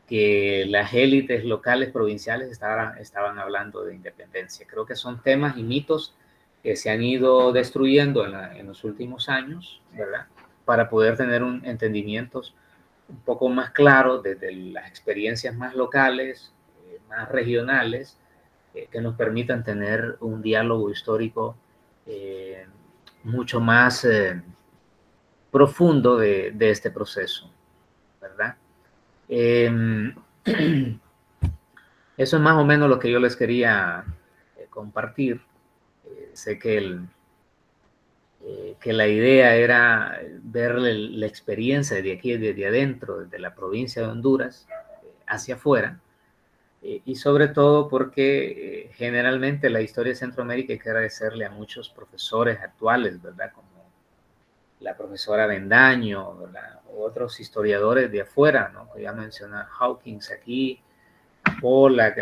que las élites locales, provinciales, estaban hablando de independencia. Creo que son temas y mitos que se han ido destruyendo en los últimos años, ¿verdad? Para poder tener un entendimientos un poco más claros desde las experiencias más locales, más regionales, que nos permitan tener un diálogo histórico mucho más profundo de este proceso, ¿verdad? Eso es más o menos lo que yo les quería compartir. Sé que la idea era ver la experiencia de aquí, desde adentro, desde la provincia de Honduras, hacia afuera, y sobre todo porque generalmente la historia de Centroamérica hay que agradecerle a muchos profesores actuales, ¿verdad? Como la profesora Bendaño, ¿verdad? O otros historiadores de afuera, ¿no? Ya menciona Hawkins aquí, Pollack,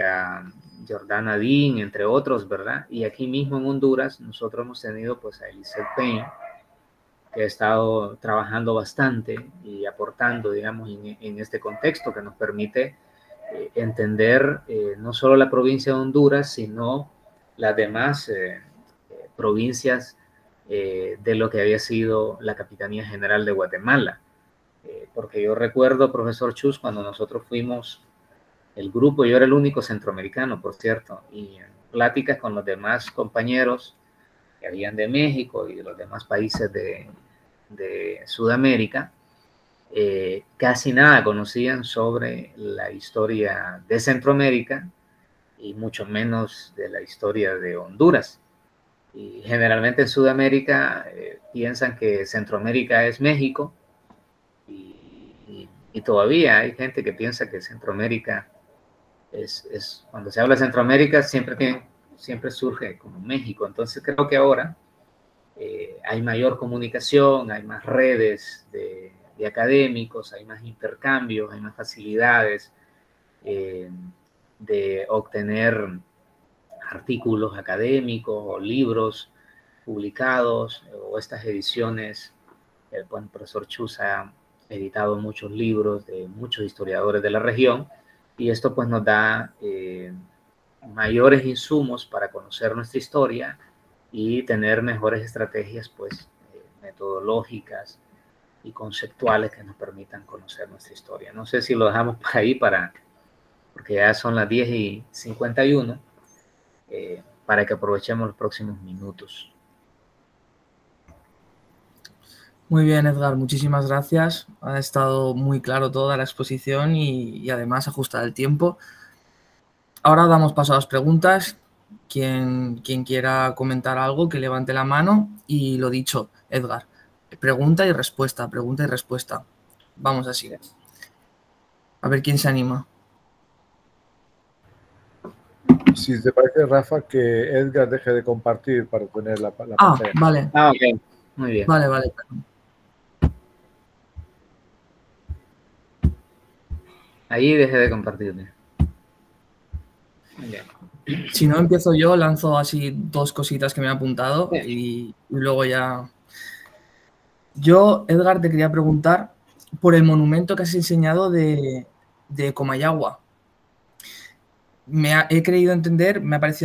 Jordana Dean, entre otros, ¿verdad? Y aquí mismo en Honduras nosotros hemos tenido pues a Elizabeth Payne, que ha estado trabajando bastante y aportando, digamos, en este contexto que nos permite entender no solo la provincia de Honduras, sino las demás provincias de lo que había sido la Capitanía General de Guatemala. Porque yo recuerdo, profesor Chus, cuando nosotros fuimos el grupo, yo era el único centroamericano, por cierto, y en pláticas con los demás compañeros que habían de México y de los demás países de Sudamérica, casi nada conocían sobre la historia de Centroamérica y mucho menos de la historia de Honduras. Y generalmente en Sudamérica piensan que Centroamérica es México y todavía hay gente que piensa que Centroamérica cuando se habla de Centroamérica siempre surge como México. Entonces creo que ahora hay mayor comunicación, hay más redes de académicos, hay más intercambios, hay más facilidades de obtener artículos académicos o libros publicados o estas ediciones. El profesor Chus ha editado muchos libros de muchos historiadores de la región y esto pues nos da mayores insumos para conocer nuestra historia y tener mejores estrategias pues metodológicas y conceptuales que nos permitan conocer nuestra historia. No sé si lo dejamos por ahí porque ya son las 10:51, para que aprovechemos los próximos minutos. Muy bien, Edgar, muchísimas gracias. Ha estado muy claro toda la exposición y además ajustada el tiempo. Ahora damos paso a las preguntas. Quien quiera comentar algo, que levante la mano. Y lo dicho, Edgar, pregunta y respuesta, pregunta y respuesta. Vamos así. A ver quién se anima. Si te parece, Rafa, que Edgar deje de compartir para poner la pantalla. Vale. Ok, muy bien. Vale. Ahí deje de compartirme. Muy bien. Si no, empiezo yo, lanzo así 2 cositas que me he apuntado y luego ya... Yo, Edgar, te quería preguntar por el monumento que has enseñado de Comayagua. Me ha parecido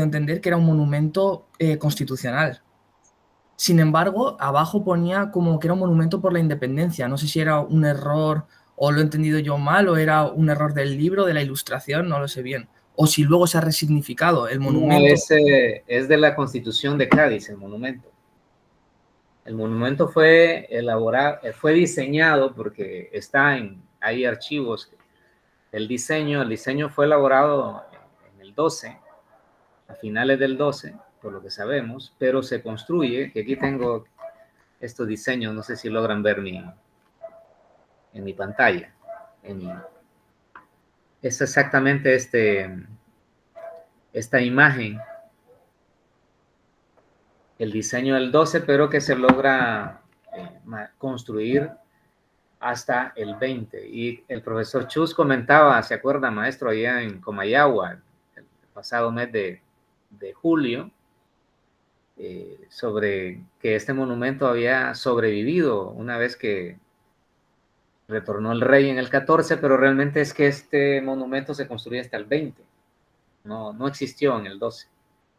entender que era un monumento constitucional. Sin embargo, abajo ponía como que era un monumento por la independencia. No sé si era un error o lo he entendido yo mal o era un error del libro, de la ilustración, no lo sé bien. O si luego se ha resignificado el monumento. No, es de la Constitución de Cádiz, el monumento. El monumento fue elaborado, fue diseñado porque hay archivos del diseño. El diseño fue elaborado en el 12, a finales del 12, por lo que sabemos, pero se construye, que aquí tengo estos diseños, no sé si logran ver en mi pantalla. Es exactamente esta imagen, el diseño del 12, pero que se logra construir hasta el 20. Y el profesor Chus comentaba, ¿se acuerda, maestro, allá en Comayagua, el pasado mes de julio, sobre que este monumento había sobrevivido una vez que retornó el rey en el 14, pero realmente es que este monumento se construye hasta el 20, no existió en el 12.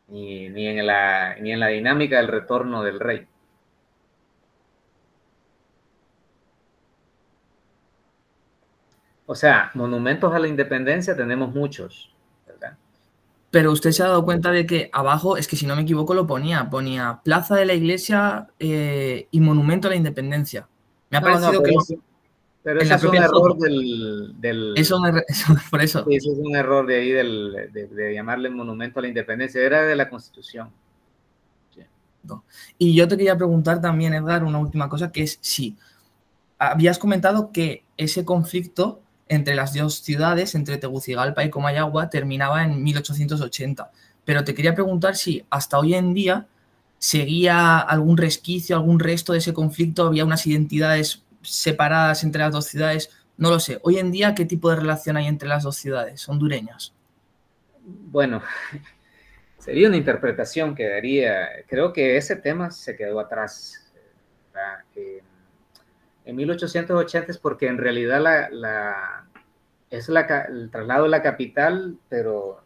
ni en la dinámica del retorno del rey. O sea, monumentos a la independencia tenemos muchos, ¿verdad? Pero usted se ha dado cuenta de que abajo, es que si no me equivoco lo ponía Plaza de la Iglesia y Monumento a la Independencia. Me ha parecido que pero en ese la es un propia error foto. Por eso. Ese es un error de ahí de llamarle monumento a la independencia. Era de la Constitución. Sí. Y yo te quería preguntar también, Edgar, una última cosa, que es si habías comentado que ese conflicto entre las dos ciudades, entre Tegucigalpa y Comayagua, terminaba en 1880. Pero te quería preguntar si hasta hoy en día seguía algún resquicio, algún resto de ese conflicto, había unas identidades separadas entre las dos ciudades. No lo sé. Hoy en día, ¿qué tipo de relación hay entre las dos ciudades hondureñas? Bueno, sería una interpretación que daría. Creo que ese tema se quedó atrás. En 1880 es porque en realidad el traslado de la capital, pero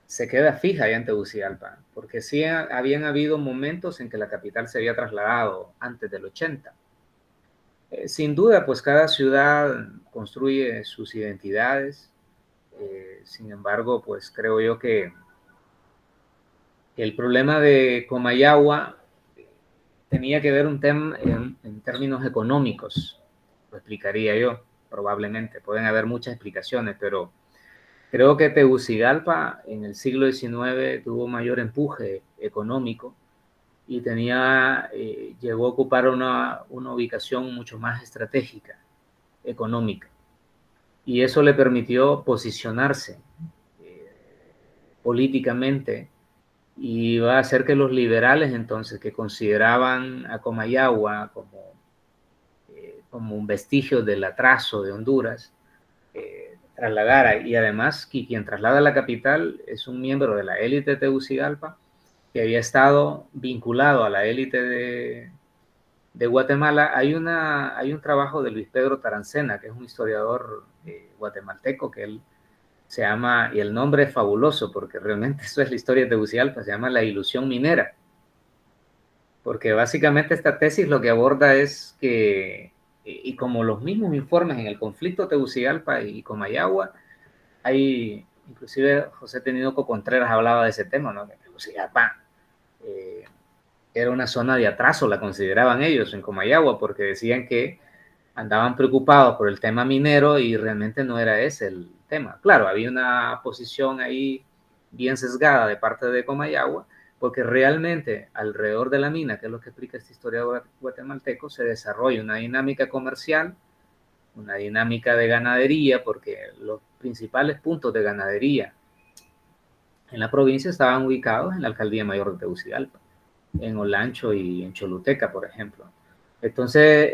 se queda fija allá en Tegucigalpa, porque sí habían habido momentos en que la capital se había trasladado antes del 80. Sin duda, pues cada ciudad construye sus identidades. Sin embargo, pues creo yo que el problema de Comayagua tenía que ver en términos económicos, lo explicaría yo, probablemente. Pueden haber muchas explicaciones, pero creo que Tegucigalpa en el siglo XIX tuvo mayor empuje económico y llegó a ocupar una ubicación mucho más estratégica, económica. Y eso le permitió posicionarse políticamente y va a hacer que los liberales entonces, que consideraban a Comayagua como un vestigio del atraso de Honduras, trasladara, y además quien traslada a la capital es un miembro de la élite de Tegucigalpa que había estado vinculado a la élite de Guatemala. Hay un trabajo de Luis Pedro Tarancena, que es un historiador guatemalteco, que él se llama, y el nombre es fabuloso porque realmente eso es la historia de Tegucigalpa, se llama La ilusión minera, porque básicamente esta tesis lo que aborda es que, y como los mismos informes en el conflicto Tegucigalpa y Comayagua, inclusive José Tenido Contreras hablaba de ese tema, ¿no? Que Tegucigalpa era una zona de atraso, la consideraban ellos en Comayagua, porque decían que andaban preocupados por el tema minero y realmente no era ese el tema. Claro, había una posición ahí bien sesgada de parte de Comayagua, porque realmente alrededor de la mina, que es lo que explica este historiador guatemalteco, se desarrolla una dinámica comercial, una dinámica de ganadería, porque los principales puntos de ganadería en la provincia estaban ubicados en la alcaldía mayor de Tegucigalpa, en Olancho y en Choluteca, por ejemplo. Entonces,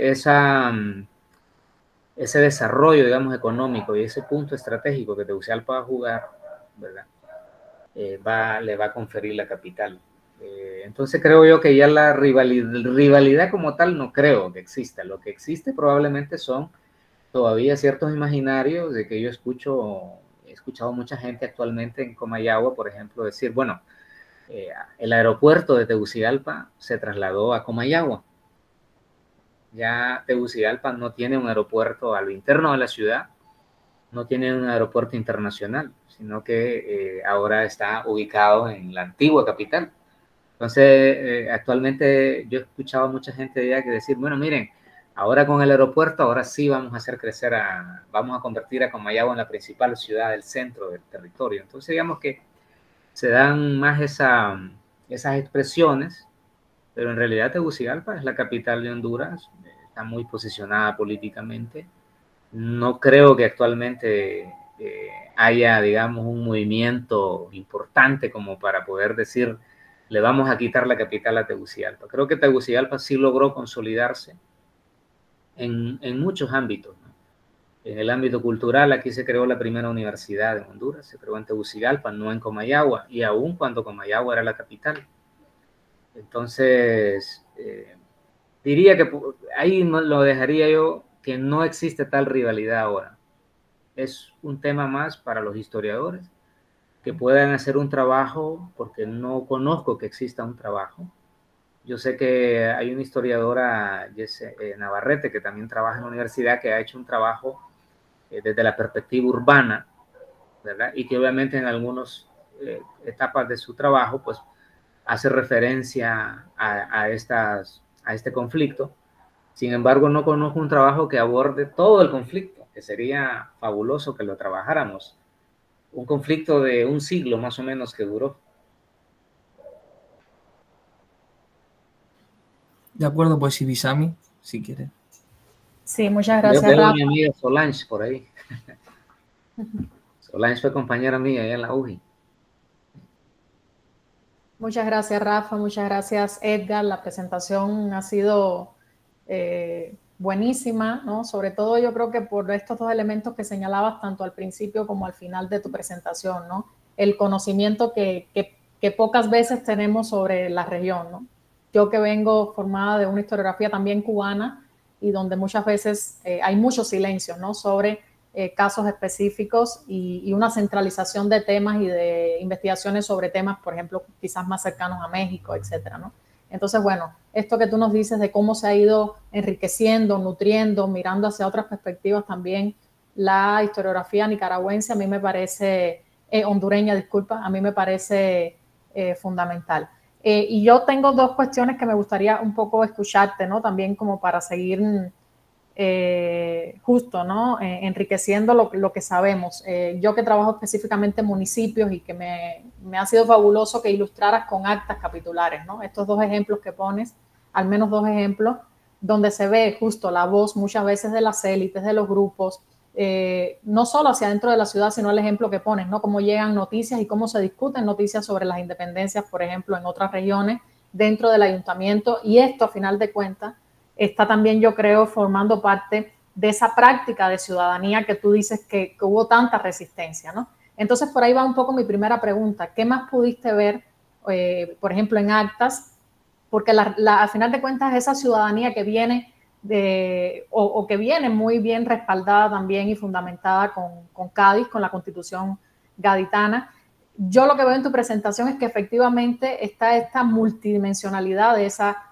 ese desarrollo, digamos, económico y ese punto estratégico que Tegucigalpa va a jugar, ¿verdad? Le va a conferir la capital. Entonces creo yo que ya la rivalidad como tal no creo que exista. Lo que existe probablemente son todavía ciertos imaginarios de que yo he escuchado mucha gente actualmente en Comayagua, por ejemplo, decir, bueno, el aeropuerto de Tegucigalpa se trasladó a Comayagua. Ya Tegucigalpa no tiene un aeropuerto a lo interno de la ciudad, no tiene un aeropuerto internacional, sino que ahora está ubicado en la antigua capital. Entonces, actualmente yo he escuchado a mucha gente ya que decir, bueno, miren, ahora con el aeropuerto, ahora sí vamos a hacer crecer vamos a convertir a Comayagua en la principal ciudad del centro del territorio. Entonces, digamos que se dan más esas expresiones, pero en realidad Tegucigalpa es la capital de Honduras, está muy posicionada políticamente. No creo que actualmente haya, digamos, un movimiento importante como para poder decir, le vamos a quitar la capital a Tegucigalpa. Creo que Tegucigalpa sí logró consolidarse en muchos ámbitos, ¿no? En el ámbito cultural, aquí se creó la primera universidad en Honduras, se creó en Tegucigalpa, no en Comayagua, y aún cuando Comayagua era la capital. Entonces, diría que ahí lo dejaría yo, que no existe tal rivalidad ahora. Es un tema más para los historiadores que puedan hacer un trabajo, porque no conozco que exista un trabajo. Yo sé que hay una historiadora, Navarrete, que también trabaja en la universidad, que ha hecho un trabajo desde la perspectiva urbana, ¿verdad? Y que obviamente en algunas etapas de su trabajo, pues, hace referencia a este conflicto. Sin embargo, no conozco un trabajo que aborde todo el conflicto, que sería fabuloso que lo trabajáramos. Un conflicto de un siglo más o menos que duró. De acuerdo, pues Ibisami, si quiere. Sí, muchas Veo gracias, a Rafa. mi amiga Solange por ahí. Solange fue compañera mía allá en la UJI. Muchas gracias, Rafa. Muchas gracias, Edgar. La presentación ha sido buenísima, ¿no? Sobre todo yo creo que por estos dos elementos que señalabas tanto al principio como al final de tu presentación, ¿no? El conocimiento que pocas veces tenemos sobre la región, ¿no? Yo que vengo formada de una historiografía también cubana y donde muchas veces hay mucho silencio, ¿no? Sobre casos específicos y una centralización de temas y de investigaciones sobre temas, por ejemplo, quizás más cercanos a México, etcétera, ¿no? Entonces, bueno, esto que tú nos dices de cómo se ha ido enriqueciendo, nutriendo, mirando hacia otras perspectivas también la historiografía nicaragüense, a mí me parece, hondureña, disculpa, a mí me parece fundamental. Y yo tengo dos cuestiones que me gustaría un poco escucharte, ¿no? También como para seguir justo, ¿no? Enriqueciendo lo que sabemos. Yo que trabajo específicamente en municipios y que me ha sido fabuloso que ilustraras con actas capitulares, ¿no? Estos dos ejemplos que pones, al menos dos ejemplos, donde se ve justo la voz muchas veces de las élites, de los grupos, no solo hacia dentro de la ciudad, sino el ejemplo que pones, ¿no? Cómo llegan noticias y cómo se discuten noticias sobre las independencias, por ejemplo, en otras regiones, dentro del ayuntamiento, y esto, a final de cuentas, está también, yo creo, formando parte de esa práctica de ciudadanía que tú dices que hubo tanta resistencia, ¿no? Entonces, por ahí va un poco mi primera pregunta. ¿Qué más pudiste ver, por ejemplo, en actas? Porque al final de cuentas, esa ciudadanía que viene o que viene muy bien respaldada también y fundamentada con Cádiz, con la Constitución gaditana. Yo lo que veo en tu presentación es que efectivamente está esta multidimensionalidad de esa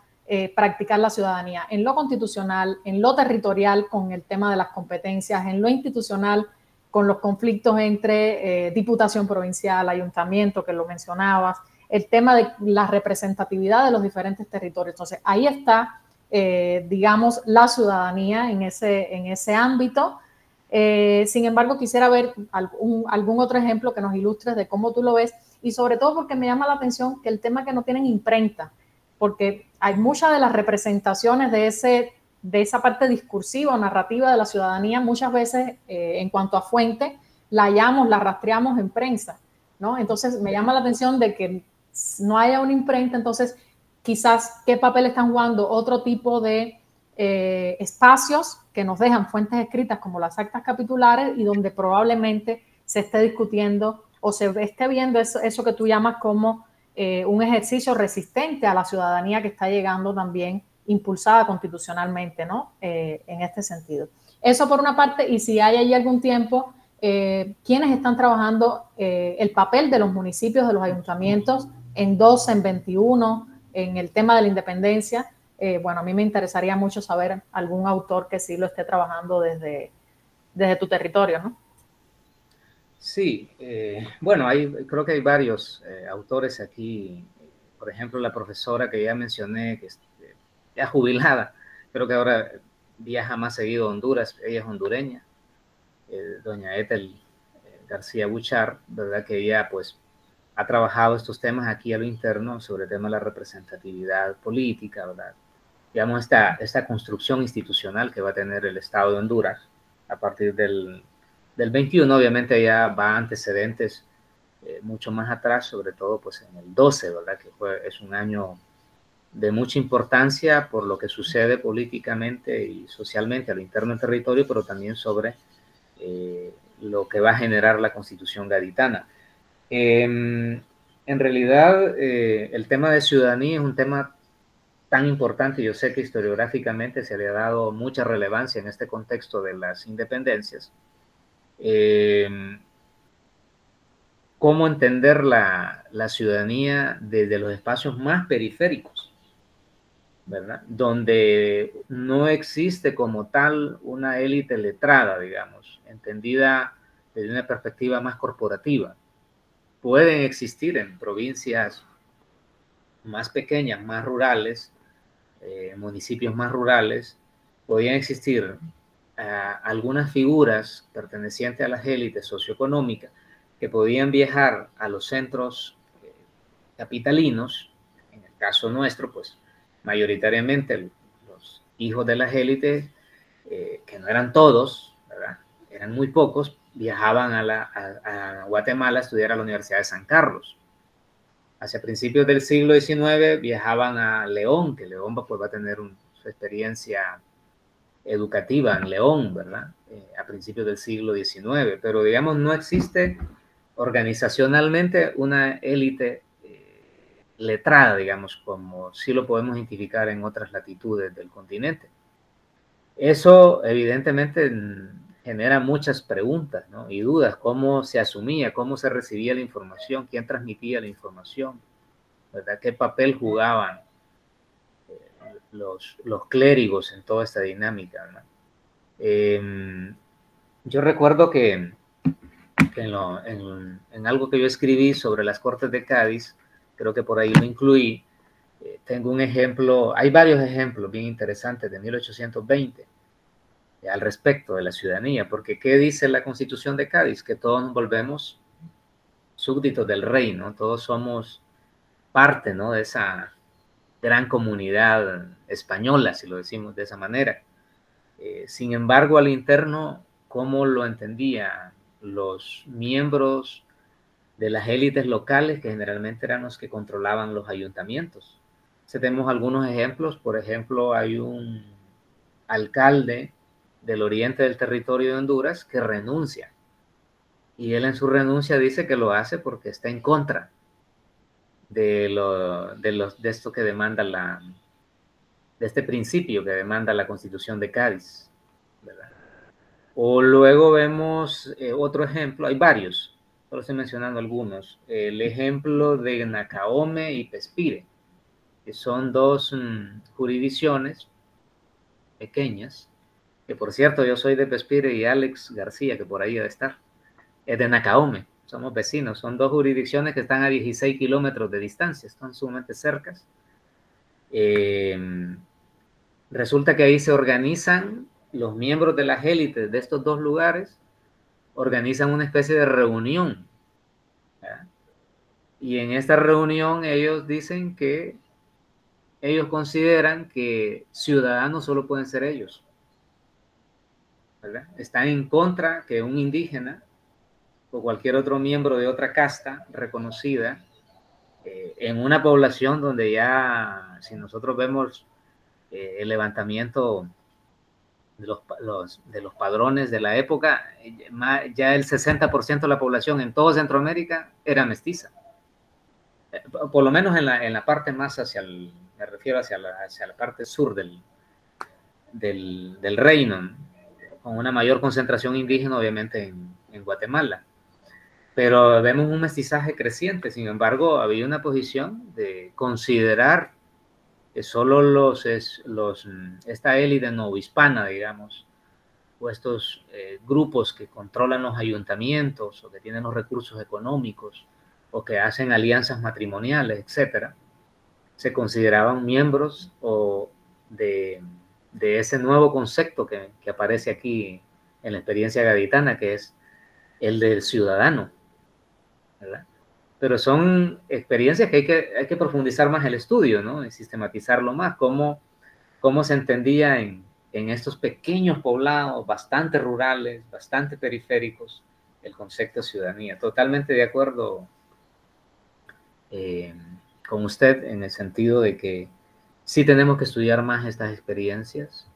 practicar la ciudadanía en lo constitucional, en lo territorial con el tema de las competencias, en lo institucional con los conflictos entre diputación provincial, ayuntamiento, que lo mencionabas, el tema de la representatividad de los diferentes territorios. Entonces, ahí está, digamos, la ciudadanía en ese ámbito. Sin embargo, quisiera ver algún otro ejemplo que nos ilustres de cómo tú lo ves y sobre todo porque me llama la atención que el tema que no tienen imprenta, porque hay muchas de las representaciones de esa parte discursiva o narrativa de la ciudadanía, muchas veces en cuanto a fuente, la hallamos, la rastreamos en prensa, ¿no? Entonces me llama la atención de que no haya una imprenta, entonces quizás qué papel están jugando otro tipo de espacios que nos dejan fuentes escritas como las actas capitulares y donde probablemente se esté discutiendo o se esté viendo eso que tú llamas como un ejercicio resistente a la ciudadanía que está llegando también impulsada constitucionalmente, ¿no? En este sentido. Eso por una parte, y si hay allí algún tiempo, ¿quiénes están trabajando el papel de los municipios, de los ayuntamientos en 12, en 21, en el tema de la independencia? Bueno, a mí me interesaría mucho saber algún autor que sí lo esté trabajando desde tu territorio, ¿no? Sí, bueno, creo que hay varios autores aquí. Por ejemplo, la profesora que ya mencioné, que es ya jubilada, creo que ahora viaja más seguido a Honduras, ella es hondureña, doña Ethel García Buchar, ¿verdad? Que ella pues ha trabajado estos temas aquí a lo interno sobre el tema de la representatividad política, ¿verdad? Digamos, esta construcción institucional que va a tener el Estado de Honduras a partir del 21, obviamente ya va antecedentes mucho más atrás, sobre todo pues en el 12, ¿verdad? Que es un año de mucha importancia por lo que sucede políticamente y socialmente a lo interno del territorio, pero también sobre lo que va a generar la Constitución gaditana. En realidad, el tema de ciudadanía es un tema tan importante. Yo sé que historiográficamente se le ha dado mucha relevancia en este contexto de las independencias, cómo entender la ciudadanía desde los espacios más periféricos, ¿verdad? Donde no existe como tal una élite letrada, digamos, entendida desde una perspectiva más corporativa. Pueden existir en provincias más pequeñas, más rurales, municipios más rurales, podían existir algunas figuras pertenecientes a las élites socioeconómicas que podían viajar a los centros capitalinos. En el caso nuestro, pues mayoritariamente los hijos de las élites, que no eran todos, ¿verdad? Eran muy pocos, viajaban a Guatemala a estudiar a la Universidad de San Carlos. Hacia principios del siglo XIX viajaban a León, que León pues, va a tener su experiencia educativa en León, ¿verdad? A principios del siglo XIX, pero digamos no existe organizacionalmente una élite letrada, digamos, como sí lo podemos identificar en otras latitudes del continente. Eso evidentemente genera muchas preguntas, ¿no? Y dudas, cómo se asumía, cómo se recibía la información, quién transmitía la información, ¿verdad? ¿Qué papel jugaban los clérigos en toda esta dinámica, ¿no? Yo recuerdo que en algo que yo escribí sobre las Cortes de Cádiz, creo que por ahí lo incluí, tengo un ejemplo, hay varios ejemplos bien interesantes de 1820 al respecto de la ciudadanía, porque ¿qué dice la Constitución de Cádiz? Que todos nos volvemos súbditos del rey, ¿no? Todos somos parte, ¿no? De esa gran comunidad española, si lo decimos de esa manera. Sin embargo, al interno, ¿cómo lo entendían los miembros de las élites locales, que generalmente eran los que controlaban los ayuntamientos? Entonces, tenemos algunos ejemplos. Por ejemplo, hay un alcalde del oriente del territorio de Honduras que renuncia. Y él en su renuncia dice que lo hace porque está en contra de esto que demanda de este principio que demanda la Constitución de Cádiz, ¿verdad? O luego vemos otro ejemplo, hay varios, solo estoy mencionando algunos. El ejemplo de Nacaome y Pespire, que son dos jurisdicciones pequeñas, que por cierto yo soy de Pespire y Alex García, que por ahí debe estar, es de Nacaome, somos vecinos, son dos jurisdicciones que están a 16 kilómetros de distancia, están sumamente cercas. Resulta que ahí se organizan los miembros de las élites de estos dos lugares, organizan una especie de reunión, ¿verdad? Y en esta reunión ellos dicen que ellos consideran que ciudadanos solo pueden ser ellos, ¿verdad? Están en contra que un indígena o cualquier otro miembro de otra casta reconocida en una población donde ya, si nosotros vemos el levantamiento de los padrones de la época, ya el 60% de la población en toda Centroamérica era mestiza. Por lo menos en la parte más me refiero hacia la parte sur del reino, con una mayor concentración indígena obviamente en Guatemala. Pero vemos un mestizaje creciente. Sin embargo, había una posición de considerar que solo esta élite novohispana, digamos, o estos grupos que controlan los ayuntamientos o que tienen los recursos económicos o que hacen alianzas matrimoniales, etcétera, se consideraban miembros de ese nuevo concepto que aparece aquí en la experiencia gaditana, que es el del ciudadano, ¿verdad? Pero son experiencias que hay que profundizar más el estudio, ¿no? Y sistematizarlo más, cómo se entendía en estos pequeños poblados, bastante rurales, bastante periféricos, el concepto de ciudadanía. Totalmente de acuerdo con usted en el sentido de que sí tenemos que estudiar más estas experiencias.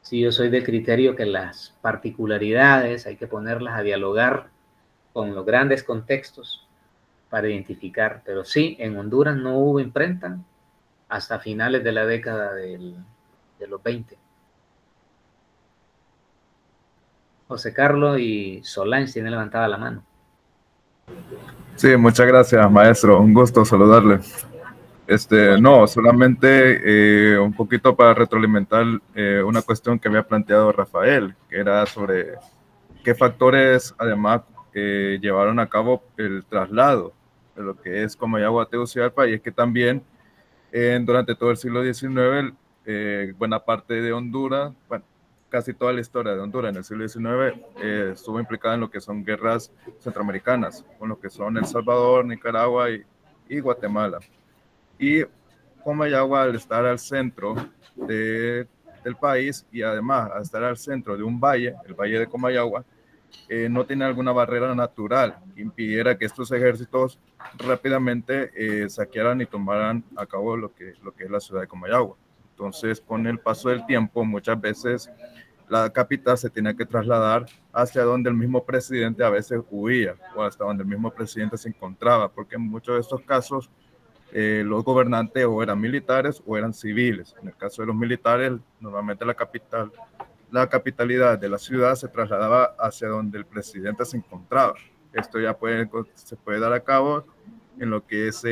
Sí, yo soy del criterio que las particularidades hay que ponerlas a dialogar con los grandes contextos para identificar. Pero sí, en Honduras no hubo imprenta hasta finales de la década de los 20. José Carlos y Solange tienen levantada la mano. Sí, muchas gracias, maestro. Un gusto saludarle. No, solamente un poquito para retroalimentar una cuestión que había planteado Rafael, que era sobre qué factores además llevaron a cabo el traslado de lo que es Comayagua a Tegucigalpa, y es que también durante todo el siglo XIX, buena parte de Honduras, bueno, casi toda la historia de Honduras en el siglo XIX estuvo implicada en lo que son guerras centroamericanas, con lo que son El Salvador, Nicaragua y Guatemala. Y Comayagua, al estar al centro del país y además al estar al centro de un valle, el Valle de Comayagua, no tiene alguna barrera natural que impidiera que estos ejércitos rápidamente saquearan y tomaran a cabo lo que es la ciudad de Comayagua. Entonces, con el paso del tiempo, muchas veces la capital se tenía que trasladar hacia donde el mismo presidente a veces huía o hasta donde el mismo presidente se encontraba, porque en muchos de estos casos los gobernantes o eran militares o eran civiles. En el caso de los militares, normalmente la capitalidad de la ciudad se trasladaba hacia donde el presidente se encontraba. Esto ya se puede dar a cabo en lo que es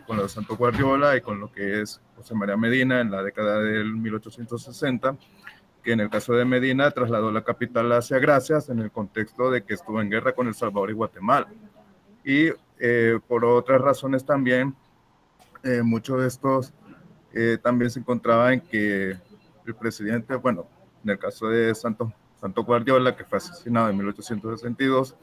con lo de Santos Guardiola y con lo que es José María Medina en la década del 1860, que en el caso de Medina trasladó la capital hacia Gracias en el contexto de que estuvo en guerra con El Salvador y Guatemala. Y por otras razones también, muchos de estos también se encontraban en que el presidente, bueno, en el caso de Santos Guardiola, que fue asesinado en 1862,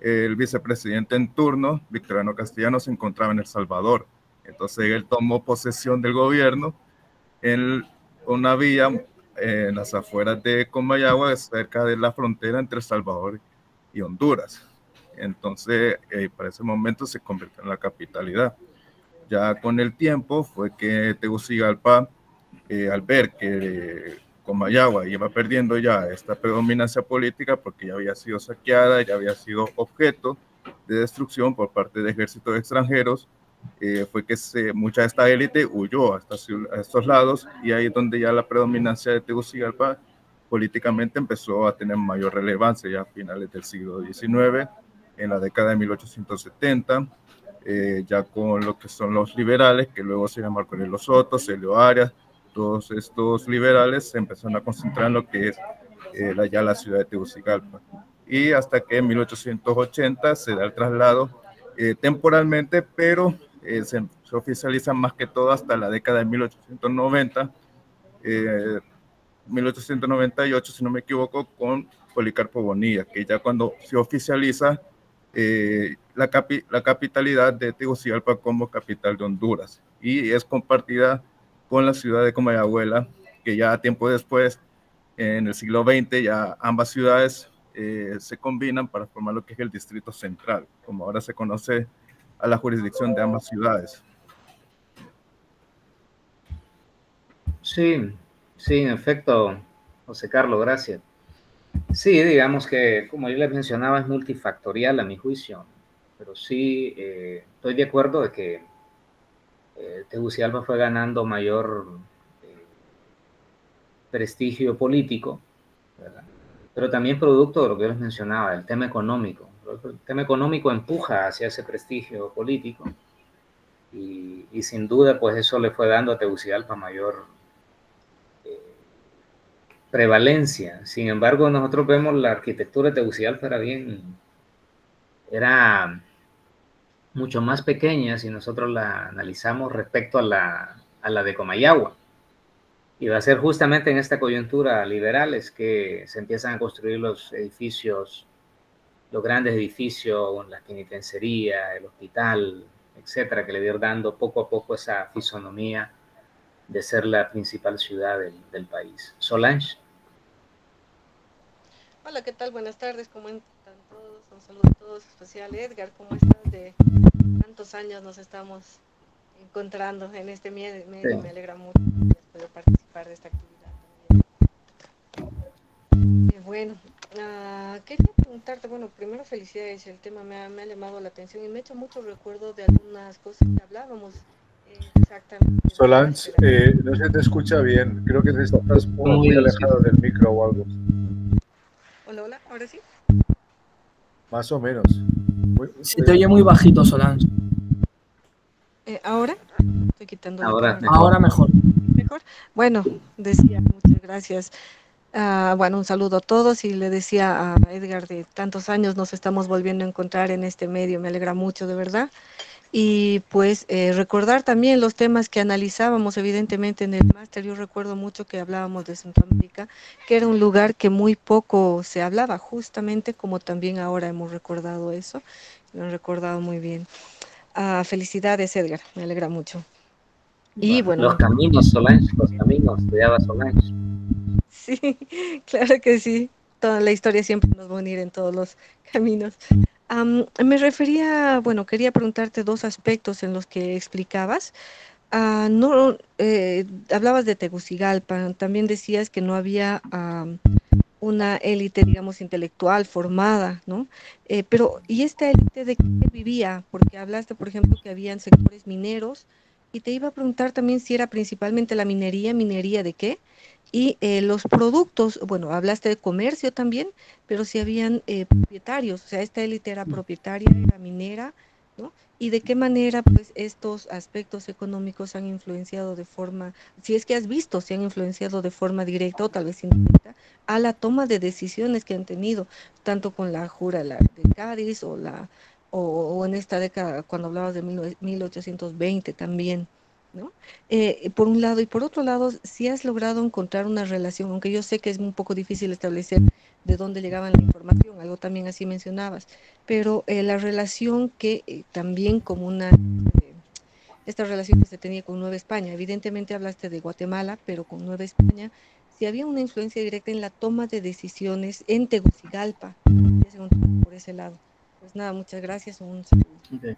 el vicepresidente en turno, Victoriano Castellanos, se encontraba en El Salvador. Entonces él tomó posesión del gobierno en una vía en las afueras de Comayagua, cerca de la frontera entre El Salvador y Honduras. Entonces, para ese momento se convirtió en la capitalidad. Ya con el tiempo fue que Tegucigalpa, al ver que Comayagua iba perdiendo ya esta predominancia política porque ya había sido saqueada, ya había sido objeto de destrucción por parte de ejércitos extranjeros, fue que mucha de esta élite huyó a estos lados, y ahí es donde ya la predominancia de Tegucigalpa políticamente empezó a tener mayor relevancia ya a finales del siglo XIX, en la década de 1870, ya con lo que son los liberales, que luego se llamaron Cornelio Soto, Celio Arias. Todos estos liberales se empezaron a concentrar en lo que es ya la ciudad de Tegucigalpa. Y hasta que en 1880 se da el traslado temporalmente, pero se oficializa más que todo hasta la década de 1890, 1898, si no me equivoco, con Policarpo Bonilla, que ya cuando se oficializa la capitalidad de Tegucigalpa como capital de Honduras, y es compartida con la ciudad de Comayagüela, que ya tiempo después, en el siglo XX, ya ambas ciudades se combinan para formar lo que es el Distrito Central, como ahora se conoce a la jurisdicción de ambas ciudades. Sí, sí, en efecto, José Carlos, gracias. Sí, digamos que, como yo les mencionaba, es multifactorial a mi juicio, pero sí estoy de acuerdo de que Tegucigalpa fue ganando mayor prestigio político, ¿verdad? Pero también producto de lo que yo les mencionaba, el tema económico. El tema económico empuja hacia ese prestigio político, y sin duda pues eso le fue dando a Tegucigalpa mayor prevalencia. Sin embargo, nosotros vemos la arquitectura de Tegucigalpa era mucho más pequeña si nosotros la analizamos respecto a la de Comayagua. Y va a ser justamente en esta coyuntura liberales que se empiezan a construir los edificios, los grandes edificios, la penitenciaría, el hospital, etcétera, que le dieron dando poco a poco esa fisonomía de ser la principal ciudad del país. Solange. Hola, ¿qué tal? Buenas tardes, ¿cómo están todos? Un saludo a todos, especial Edgar, ¿cómo estás? De tantos años nos estamos encontrando en este medio, sí. Me alegra mucho que hayas podido participar de esta actividad también. Bueno, quería preguntarte, bueno, primero felicidades, el tema me ha llamado la atención y me ha hecho mucho recuerdo de algunas cosas que hablábamos. Exactamente. Solange, no se te escucha bien, creo que estás muy alejado del micro o algo. Hola, hola, ¿ahora sí? Más o menos. Se te oye muy bajito, Solange. ¿Ahora? Estoy quitando la Ahora cámara. mejor. Ahora mejor. ¿Mejor? Bueno, decía, muchas gracias. Bueno, un saludo a todos y le decía a Edgar, de tantos años nos estamos volviendo a encontrar en este medio, me alegra mucho, de verdad. Y pues recordar también los temas que analizábamos evidentemente en el máster. Yo recuerdo mucho que hablábamos de Centroamérica, que era un lugar que muy poco se hablaba, justamente como también ahora hemos recordado eso, lo han recordado muy bien. Felicidades, Edgar, me alegra mucho. Y bueno, Los caminos, Solange, los caminos, estudiaba Solange. sí, claro que sí. Toda la historia siempre nos va a unir en todos los caminos. Me refería, bueno, quería preguntarte dos aspectos en los que explicabas. No, hablabas de Tegucigalpa, también decías que no había una élite, digamos, intelectual formada, ¿no? Pero, ¿y esta élite de qué vivía? Porque hablaste, por ejemplo, que habían sectores mineros, y te iba a preguntar también si era principalmente la minería de qué, y los productos, bueno, hablaste de comercio también, pero si habían propietarios, o sea, esta élite era propietaria, era minera, ¿no? Y de qué manera, pues, estos aspectos económicos han influenciado de forma, si es que has visto, si han influenciado de forma directa o tal vez indirecta a la toma de decisiones que han tenido, tanto con la jura de Cádiz o en esta década, cuando hablabas de 1820 también, ¿no? Por un lado, y por otro lado, si has logrado encontrar una relación, aunque yo sé que es un poco difícil establecer de dónde llegaban la información, algo también así mencionabas, pero la relación que también como esta relación que se tenía con Nueva España, evidentemente hablaste de Guatemala, pero con Nueva España, si había una influencia directa en la toma de decisiones en Tegucigalpa, por ese lado. Pues nada, muchas gracias. Un saludo. Okay.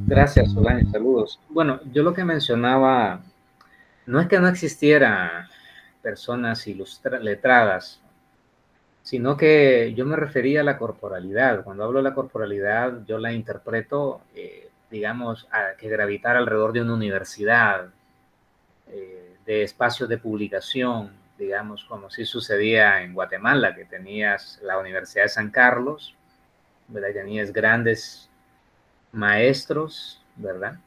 Gracias, Solange, saludos. Bueno, yo lo que mencionaba, no es que no existieran personas letradas, sino que yo me refería a la corporalidad. Cuando hablo de la corporalidad, yo la interpreto, digamos, a que gravitara alrededor de una universidad, de espacios de publicación, digamos, como si sucedía en Guatemala, que tenías la Universidad de San Carlos, ¿verdad? Tenías grandes maestros, ¿verdad?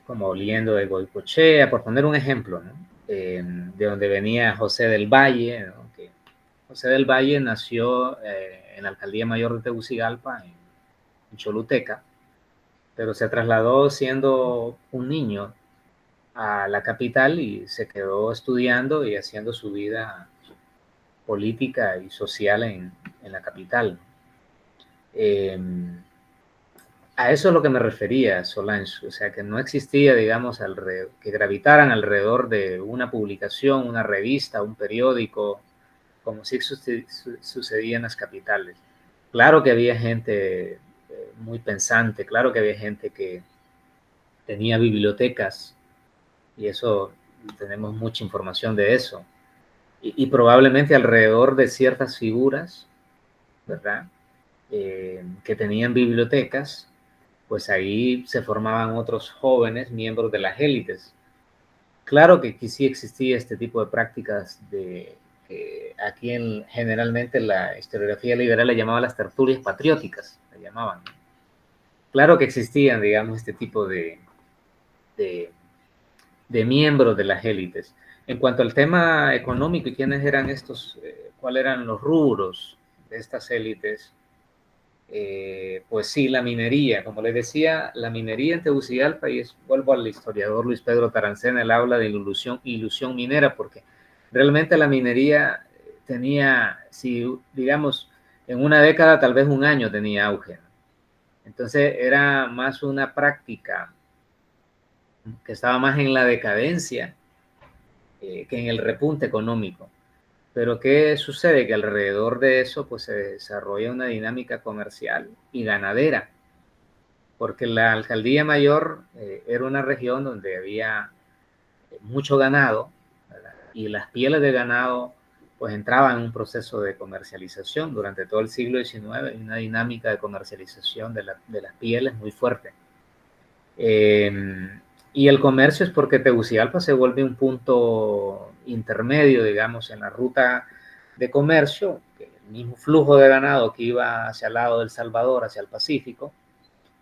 Como Oliendo de Goicoechea, por poner un ejemplo, ¿no? De donde venía José del Valle, ¿no? Que José del Valle nació en la Alcaldía Mayor de Tegucigalpa, en Choluteca, pero se trasladó siendo un niño a la capital y se quedó estudiando y haciendo su vida política y social en la capital. A eso es lo que me refería, Solange, o sea, que no existía, digamos, que gravitaran alrededor de una publicación, una revista, un periódico, como sí sucedía en las capitales. Claro que había gente muy pensante, claro que había gente que tenía bibliotecas, y eso, tenemos mucha información de eso, y probablemente alrededor de ciertas figuras, ¿verdad? Que tenían bibliotecas, pues ahí se formaban otros jóvenes miembros de las élites. Claro que sí existía este tipo de prácticas aquí generalmente la historiografía liberal le llamaba las tertulias patrióticas, le llamaban. Claro que existían, digamos, este tipo de miembros de las élites. En cuanto al tema económico y quiénes eran estos, cuáles eran los rubros de estas élites, pues sí, la minería, como les decía, la minería en Tegucigalpa, y vuelvo al historiador Luis Pedro Tarancena, él habla de ilusión minera, porque realmente la minería tenía, si digamos, en una década, tal vez un año tenía auge. Entonces era más una práctica que estaba más en la decadencia que en el repunte económico. Pero ¿qué sucede? Que alrededor de eso pues se desarrolla una dinámica comercial y ganadera, porque la alcaldía mayor era una región donde había mucho ganado, ¿verdad? Y las pieles de ganado pues entraban en un proceso de comercialización durante todo el siglo XIX, una dinámica de comercialización de las pieles muy fuerte. Y el comercio es porque Tegucigalpa se vuelve un punto intermedio, digamos, en la ruta de comercio, que mismo flujo de ganado que iba hacia el lado del Salvador, hacia el Pacífico,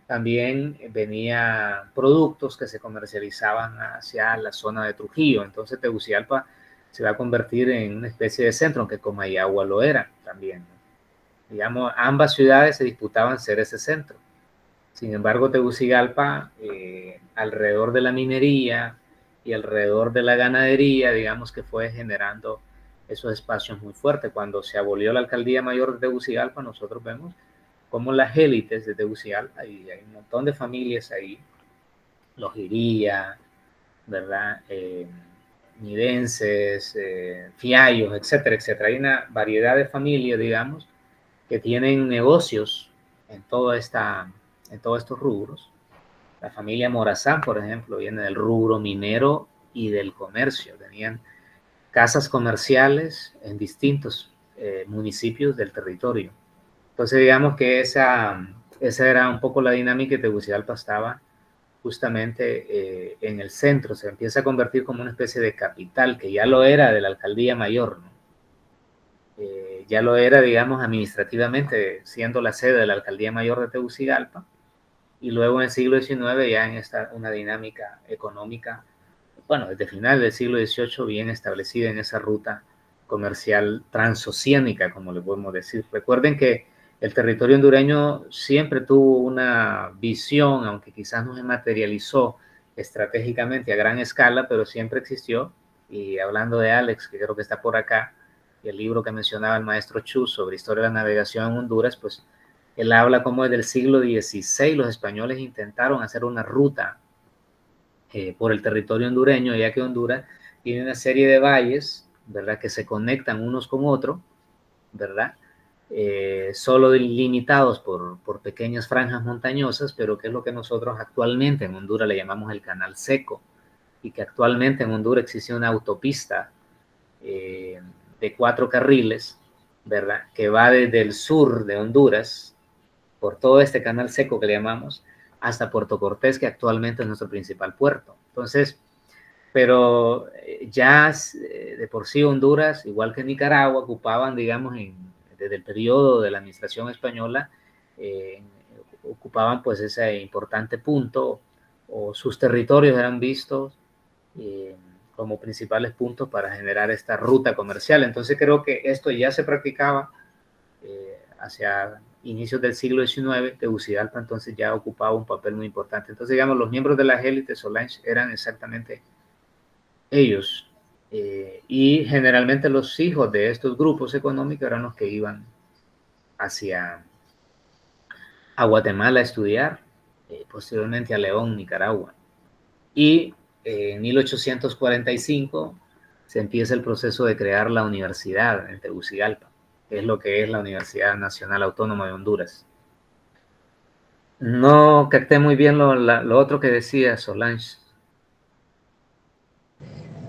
también venía productos que se comercializaban hacia la zona de Trujillo. Entonces Tegucigalpa se va a convertir en una especie de centro, aunque Comayagua lo era también, ¿no? Digamos, ambas ciudades se disputaban ser ese centro. Sin embargo, Tegucigalpa, alrededor de la minería y alrededor de la ganadería, digamos que fue generando esos espacios muy fuertes. Cuando se abolió la alcaldía mayor de Tegucigalpa, nosotros vemos como las élites de Tegucigalpa, y hay un montón de familias ahí, los Iría, ¿verdad? Midenses, Fiallos, etcétera, etcétera. Hay una variedad de familias, digamos, que tienen negocios en todos estos rubros. La familia Morazán, por ejemplo, viene del rubro minero y del comercio. Tenían casas comerciales en distintos municipios del territorio. Entonces, digamos que esa era un poco la dinámica, y Tegucigalpa estaba justamente en el centro. Se empieza a convertir como una especie de capital, que ya lo era de la alcaldía mayor, ¿no? Ya lo era, digamos, administrativamente, siendo la sede de la alcaldía mayor de Tegucigalpa, y luego en el siglo XIX ya en una dinámica económica, bueno, desde final del siglo XVIII bien establecida en esa ruta comercial transoceánica, como le podemos decir. Recuerden que el territorio hondureño siempre tuvo una visión, aunque quizás no se materializó estratégicamente a gran escala, pero siempre existió. Y hablando de Alex, que creo que está por acá, y el libro que mencionaba el maestro Chu sobre historia de la navegación en Honduras, pues él habla como desde el siglo XVI los españoles intentaron hacer una ruta por el territorio hondureño, ya que Honduras tiene una serie de valles, ¿verdad?, que se conectan unos con otros, ¿verdad?, solo limitados por pequeñas franjas montañosas, pero que es lo que nosotros actualmente en Honduras le llamamos el Canal Seco, y que actualmente en Honduras existe una autopista de 4 carriles, ¿verdad?, que va desde el sur de Honduras, por todo este canal seco que le llamamos, hasta Puerto Cortés, que actualmente es nuestro principal puerto. Entonces, pero ya de por sí Honduras, igual que Nicaragua, ocupaban, digamos, desde el periodo de la administración española, ocupaban pues ese importante punto, o sus territorios eran vistos como principales puntos para generar esta ruta comercial. Entonces creo que esto ya se practicaba hacia inicios del siglo XIX. Tegucigalpa entonces ya ocupaba un papel muy importante. Entonces, digamos, los miembros de las élites Solange eran exactamente ellos, y generalmente los hijos de estos grupos económicos eran los que iban a Guatemala a estudiar, posteriormente a León, Nicaragua. Y en 1845 se empieza el proceso de crear la universidad en Tegucigalpa, que es lo que es la Universidad Nacional Autónoma de Honduras. No capté muy bien lo otro que decía Solange.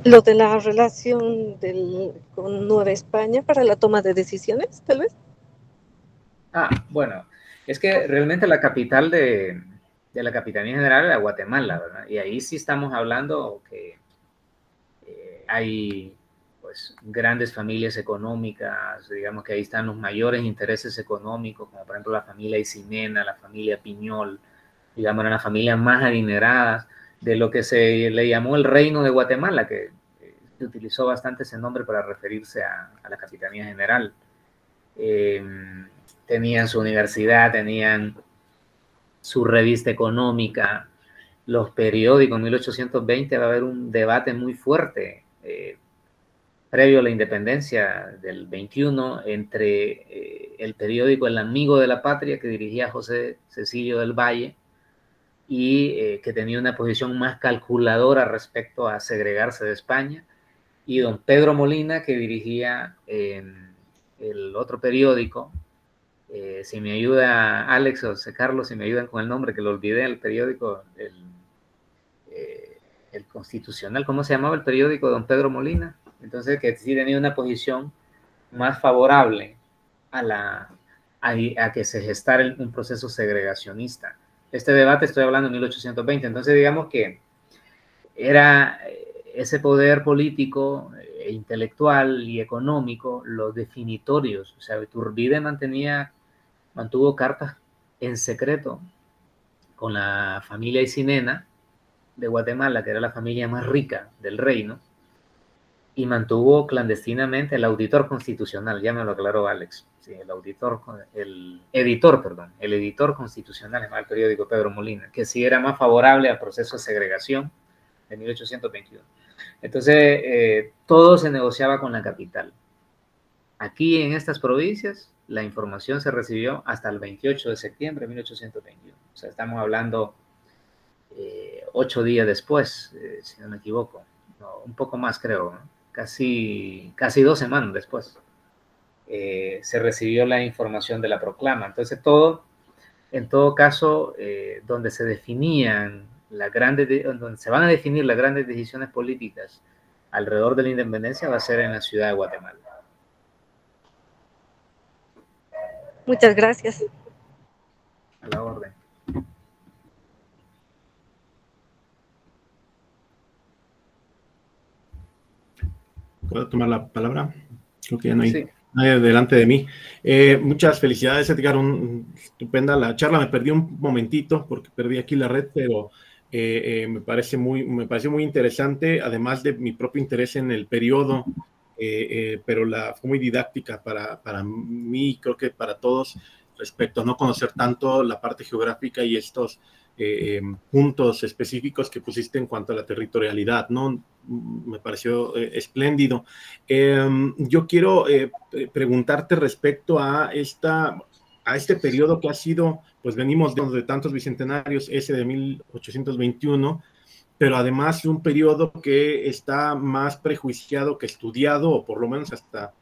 Lo de la relación con Nueva España para la toma de decisiones, tal vez. Bueno, es que realmente la capital de la Capitanía General era Guatemala, ¿verdad? Y ahí sí estamos hablando que hay pues grandes familias económicas, digamos que ahí están los mayores intereses económicos, como por ejemplo la familia Isinena, la familia Piñol, digamos, eran las familias más adineradas de lo que se le llamó el Reino de Guatemala, que se utilizó bastante ese nombre para referirse a la Capitanía General. Tenían su universidad, tenían su revista económica, los periódicos. En 1820 va a haber un debate muy fuerte previo a la independencia del 21 entre el periódico El Amigo de la Patria, que dirigía José Cecilio del Valle, y que tenía una posición más calculadora respecto a segregarse de España, y don Pedro Molina, que dirigía el otro periódico. Si me ayuda Alex o Carlos, si me ayudan con el nombre, que lo olvidé, el periódico, el Constitucional, ¿cómo se llamaba el periódico de don Pedro Molina? Entonces, que sí tenía una posición más favorable a que se gestara un proceso segregacionista. Este debate estoy hablando en 1820, entonces digamos que era ese poder político, intelectual y económico, los definitorios. O sea, Iturbide mantuvo cartas en secreto con la familia Isinena de Guatemala, que era la familia más rica del reino, y mantuvo clandestinamente el auditor constitucional, ya me lo aclaró Alex, sí, el editor constitucional en el periódico Pedro Molina, que sí era más favorable al proceso de segregación de 1821. Entonces, todo se negociaba con la capital. Aquí en estas provincias, la información se recibió hasta el 28 de septiembre de 1821. O sea, estamos hablando 8 días después, si no me equivoco. No, un poco más creo, ¿no? Casi 2 semanas después. Se recibió la información de la proclama. Entonces, en todo caso, donde se definían donde se van a definir las grandes decisiones políticas alrededor de la independencia va a ser en la ciudad de Guatemala. Muchas gracias. A la orden. ¿Puedo tomar la palabra? Creo que ya no hay Sí. nadie delante de mí. Muchas felicidades, Edgar. Estupenda la charla. Me perdí un momentito porque perdí aquí la red, pero me pareció muy interesante, además de mi propio interés en el periodo, pero fue muy didáctica para mí, creo que para todos, respecto a no conocer tanto la parte geográfica y estos puntos específicos que pusiste en cuanto a la territorialidad, ¿no? Me pareció espléndido. Yo quiero preguntarte respecto a este periodo que ha sido, pues venimos de tantos bicentenarios, ese de 1821, pero además un periodo que está más prejuiciado que estudiado, o por lo menos hasta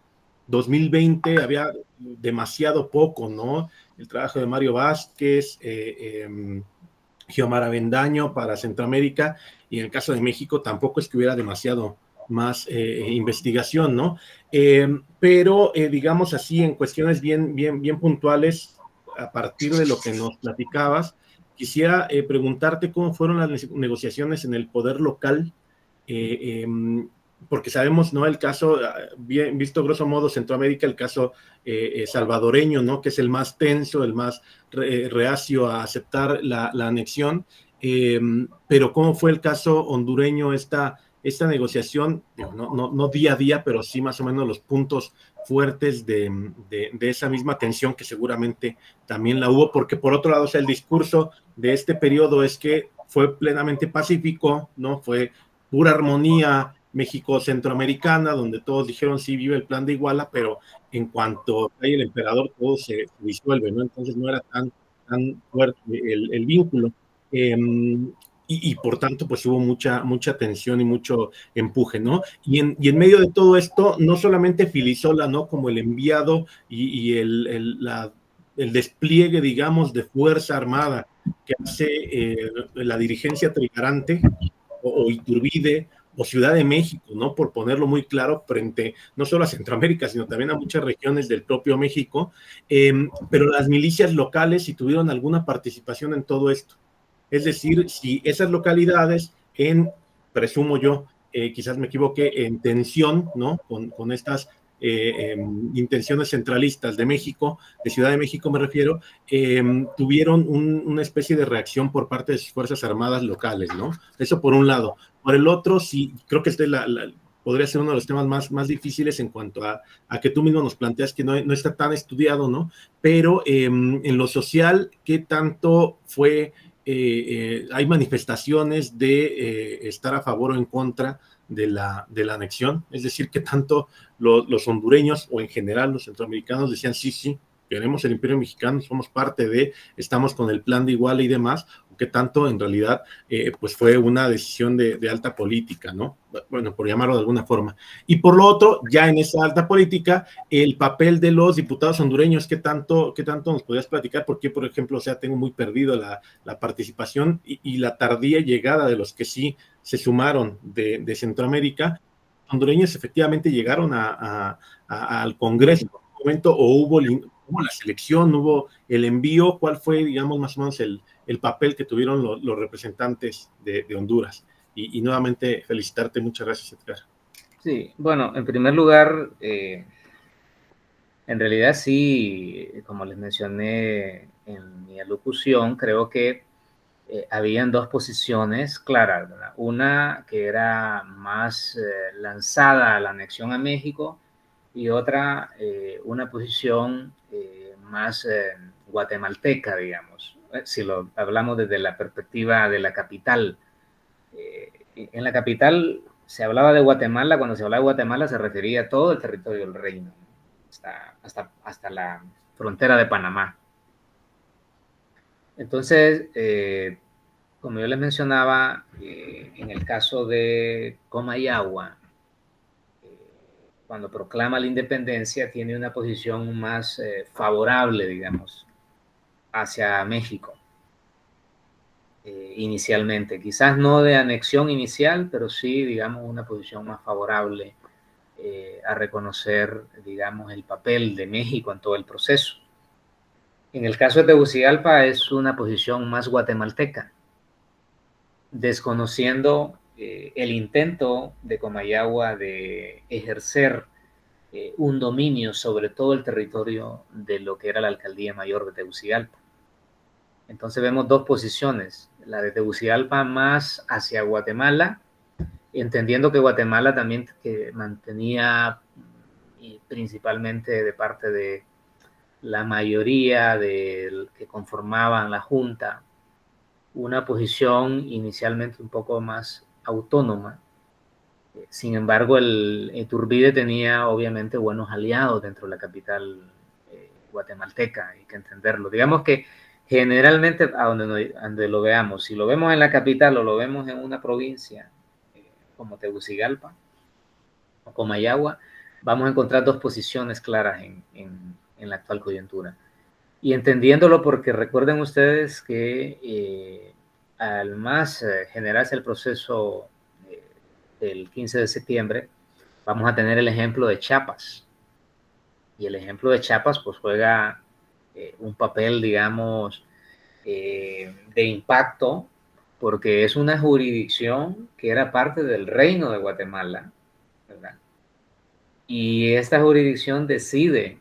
2020 había demasiado poco, ¿no? El trabajo de Mario Vázquez, Xiomara Avendaño para Centroamérica, y en el caso de México tampoco es que hubiera demasiado más investigación, ¿no? Pero digamos así, en cuestiones bien puntuales, a partir de lo que nos platicabas, quisiera preguntarte cómo fueron las negociaciones en el poder local, porque sabemos, ¿no? El caso, bien visto grosso modo Centroamérica, el caso salvadoreño, ¿no? Que es el más tenso, el más reacio a aceptar la anexión, pero ¿cómo fue el caso hondureño, esta negociación? No día a día, pero sí más o menos los puntos fuertes de esa misma tensión, que seguramente también la hubo, porque por otro lado, o sea, el discurso de este periodo es que fue plenamente pacífico, ¿no? Fue pura armonía México-centroamericana, donde todos dijeron sí, vive el plan de Iguala, pero en cuanto hay el emperador, todo se disuelve, ¿no? Entonces no era tan fuerte el vínculo. Y por tanto, pues hubo mucha tensión y mucho empuje, ¿no? Y en medio de todo esto, no solamente Filisola, ¿no? Como el enviado y el despliegue, digamos, de fuerza armada que hace la dirigencia trigarante o Iturbide o Ciudad de México, ¿no? Por ponerlo muy claro, frente no solo a Centroamérica, sino también a muchas regiones del propio México, pero las milicias locales sí tuvieron alguna participación en todo esto. Es decir, si esas localidades, presumo yo, quizás me equivoque, en tensión, ¿no? Con estas intenciones centralistas de México, de Ciudad de México me refiero, tuvieron una especie de reacción por parte de sus Fuerzas Armadas locales, ¿no? Eso por un lado. Por el otro, sí, creo que podría ser uno de los temas más difíciles en cuanto a que tú mismo nos planteas que no está tan estudiado, ¿no? Pero en lo social, ¿qué tanto fue? Hay manifestaciones de estar a favor o en contra de la anexión, es decir, que tanto los hondureños o en general los centroamericanos decían sí, queremos el Imperio Mexicano, somos parte estamos con el plan de Iguala y demás, o que tanto en realidad pues fue una decisión de alta política, ¿no? Bueno, por llamarlo de alguna forma. Y por lo otro, ya en esa alta política, el papel de los diputados hondureños, ¿qué tanto nos podías platicar? Porque, por ejemplo, o sea, tengo muy perdido la participación y la tardía llegada de los que sí se sumaron de Centroamérica. Hondureños efectivamente llegaron al Congreso en un momento, o hubo la selección, hubo el envío. ¿Cuál fue, digamos, más o menos el papel que tuvieron los representantes de Honduras? Y nuevamente felicitarte, muchas gracias, Edgar. Sí, bueno, en primer lugar, en realidad sí, como les mencioné en mi alocución, creo que habían dos posiciones claras, ¿verdad? Una que era más lanzada a la anexión a México y otra, una posición más guatemalteca, digamos, si lo hablamos desde la perspectiva de la capital. En la capital se hablaba de Guatemala, cuando se hablaba de Guatemala se refería a todo el territorio del reino, ¿no? hasta la frontera de Panamá. Entonces, como yo les mencionaba, en el caso de Comayagua, cuando proclama la independencia, tiene una posición más favorable, digamos, hacia México, inicialmente. Quizás no de anexión inicial, pero sí, digamos, una posición más favorable a reconocer, digamos, el papel de México en todo el proceso. En el caso de Tegucigalpa es una posición más guatemalteca, desconociendo el intento de Comayagua de ejercer un dominio sobre todo el territorio de lo que era la alcaldía mayor de Tegucigalpa. Entonces vemos dos posiciones, la de Tegucigalpa más hacia Guatemala, entendiendo que Guatemala también que mantenía principalmente de parte de la mayoría de que conformaban la Junta, una posición inicialmente un poco más autónoma. Sin embargo, el Iturbide tenía obviamente buenos aliados dentro de la capital guatemalteca, hay que entenderlo. Digamos que generalmente a donde lo veamos, si lo vemos en la capital o lo vemos en una provincia como Tegucigalpa o Comayagua, vamos a encontrar dos posiciones claras en la actual coyuntura. Y entendiéndolo porque recuerden ustedes que al más generarse el proceso del 15 de septiembre, vamos a tener el ejemplo de Chiapas. Y el ejemplo de Chiapas pues juega un papel, digamos, de impacto, porque es una jurisdicción que era parte del reino de Guatemala, ¿verdad? Y esta jurisdicción decide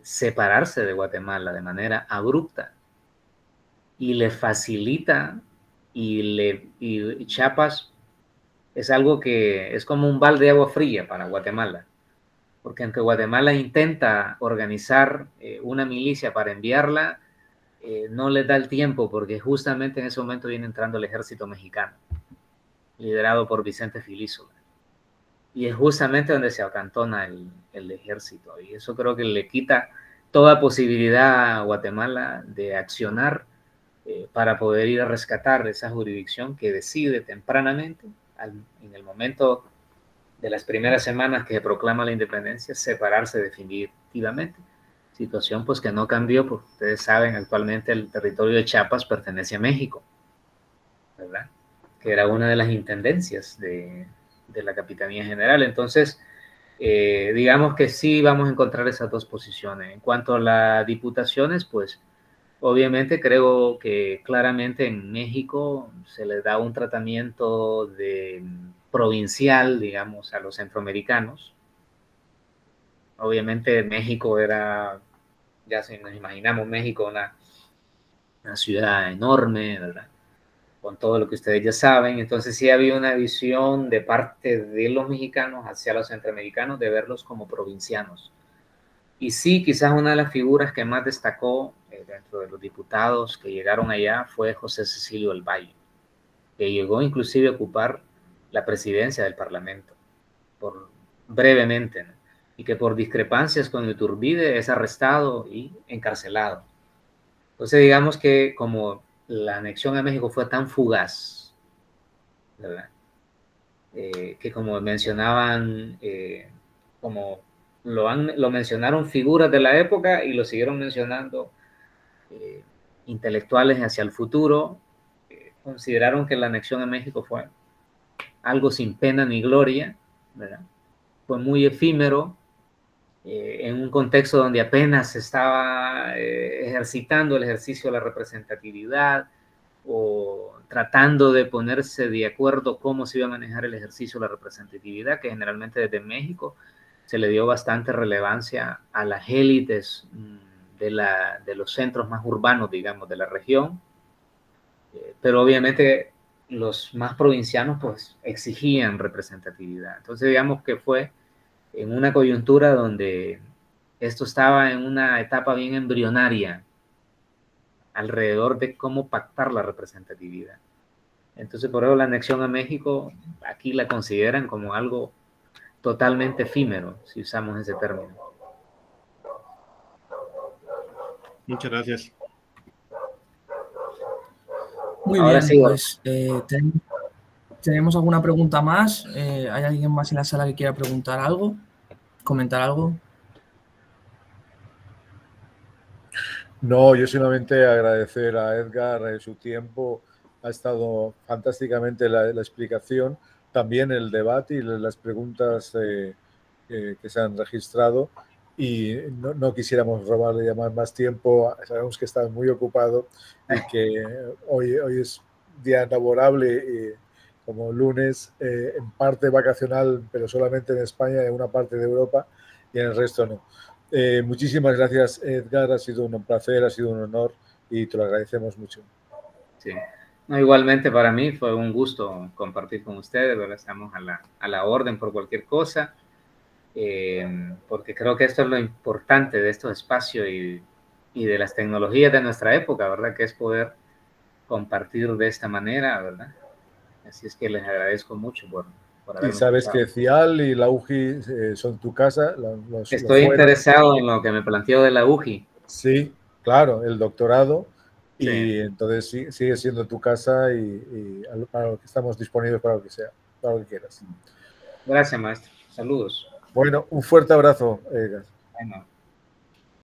separarse de Guatemala de manera abrupta y le facilita y Chiapas es algo que es como un balde de agua fría para Guatemala, porque aunque Guatemala intenta organizar una milicia para enviarla, no les da el tiempo porque justamente en ese momento viene entrando el ejército mexicano, liderado por Vicente Filísola. Y es justamente donde se acantona el ejército. Y eso creo que le quita toda posibilidad a Guatemala de accionar para poder ir a rescatar esa jurisdicción que decide tempranamente, en el momento de las primeras semanas que se proclama la independencia, separarse definitivamente. Situación pues que no cambió, porque ustedes saben, actualmente el territorio de Chiapas pertenece a México, ¿verdad? Que era una de las intendencias de la Capitanía General. Entonces, digamos que sí vamos a encontrar esas dos posiciones. En cuanto a las diputaciones, pues obviamente creo que claramente en México se les da un tratamiento provincial, digamos, a los centroamericanos. Obviamente México era, ya si nos imaginamos México, una ciudad enorme, ¿verdad? Con todo lo que ustedes ya saben. Entonces sí había una visión de parte de los mexicanos hacia los centroamericanos de verlos como provincianos. Y sí, quizás una de las figuras que más destacó dentro de los diputados que llegaron allá fue José Cecilio del Valle, que llegó inclusive a ocupar la presidencia del Parlamento brevemente, ¿no? Y que por discrepancias con Iturbide es arrestado y encarcelado. Entonces digamos que como la anexión a México fue tan fugaz, ¿verdad? Que como mencionaban, como lo mencionaron figuras de la época y lo siguieron mencionando intelectuales hacia el futuro, consideraron que la anexión a México fue algo sin pena ni gloria, ¿verdad? Fue muy efímero, en un contexto donde apenas se estaba ejercitando el ejercicio de la representatividad, o tratando de ponerse de acuerdo cómo se iba a manejar el ejercicio de la representatividad, que generalmente desde México se le dio bastante relevancia a las élites de los centros más urbanos, digamos, de la región, pero obviamente los más provincianos pues exigían representatividad. Entonces digamos que fue en una coyuntura donde esto estaba en una etapa bien embrionaria alrededor de cómo pactar la representatividad. Entonces por eso la anexión a México aquí la consideran como algo totalmente efímero, si usamos ese término. Muchas gracias. Muy Ahora bien, sí, pues ¿tenemos alguna pregunta más? ¿Hay alguien más en la sala que quiera preguntar algo? ¿Comentar algo? No, yo solamente agradecer a Edgar su tiempo. Ha estado fantásticamente la explicación, también el debate y las preguntas que se han registrado. Y no quisiéramos robarle ya más tiempo. Sabemos que está muy ocupado y que hoy es día laborable, como lunes, en parte vacacional, pero solamente en España, en una parte de Europa y en el resto no. Muchísimas gracias, Edgar. Ha sido un placer, ha sido un honor y te lo agradecemos mucho. Sí. No, igualmente para mí fue un gusto compartir con ustedes, ¿verdad? Estamos a la orden por cualquier cosa, porque creo que esto es lo importante de estos espacios y de las tecnologías de nuestra época, ¿verdad? Que es poder compartir de esta manera, ¿verdad? Así es que les agradezco mucho por Y haberme sabes escuchado. que CIAL y la UJI son tu casa. Estoy interesado en lo que me planteó de la UJI. Sí, claro, el doctorado. Sí. Y entonces sigue siendo tu casa para lo que estamos disponibles para lo que sea, para lo que quieras. Gracias, maestro. Saludos. Bueno, un fuerte abrazo, Edgar. Bueno.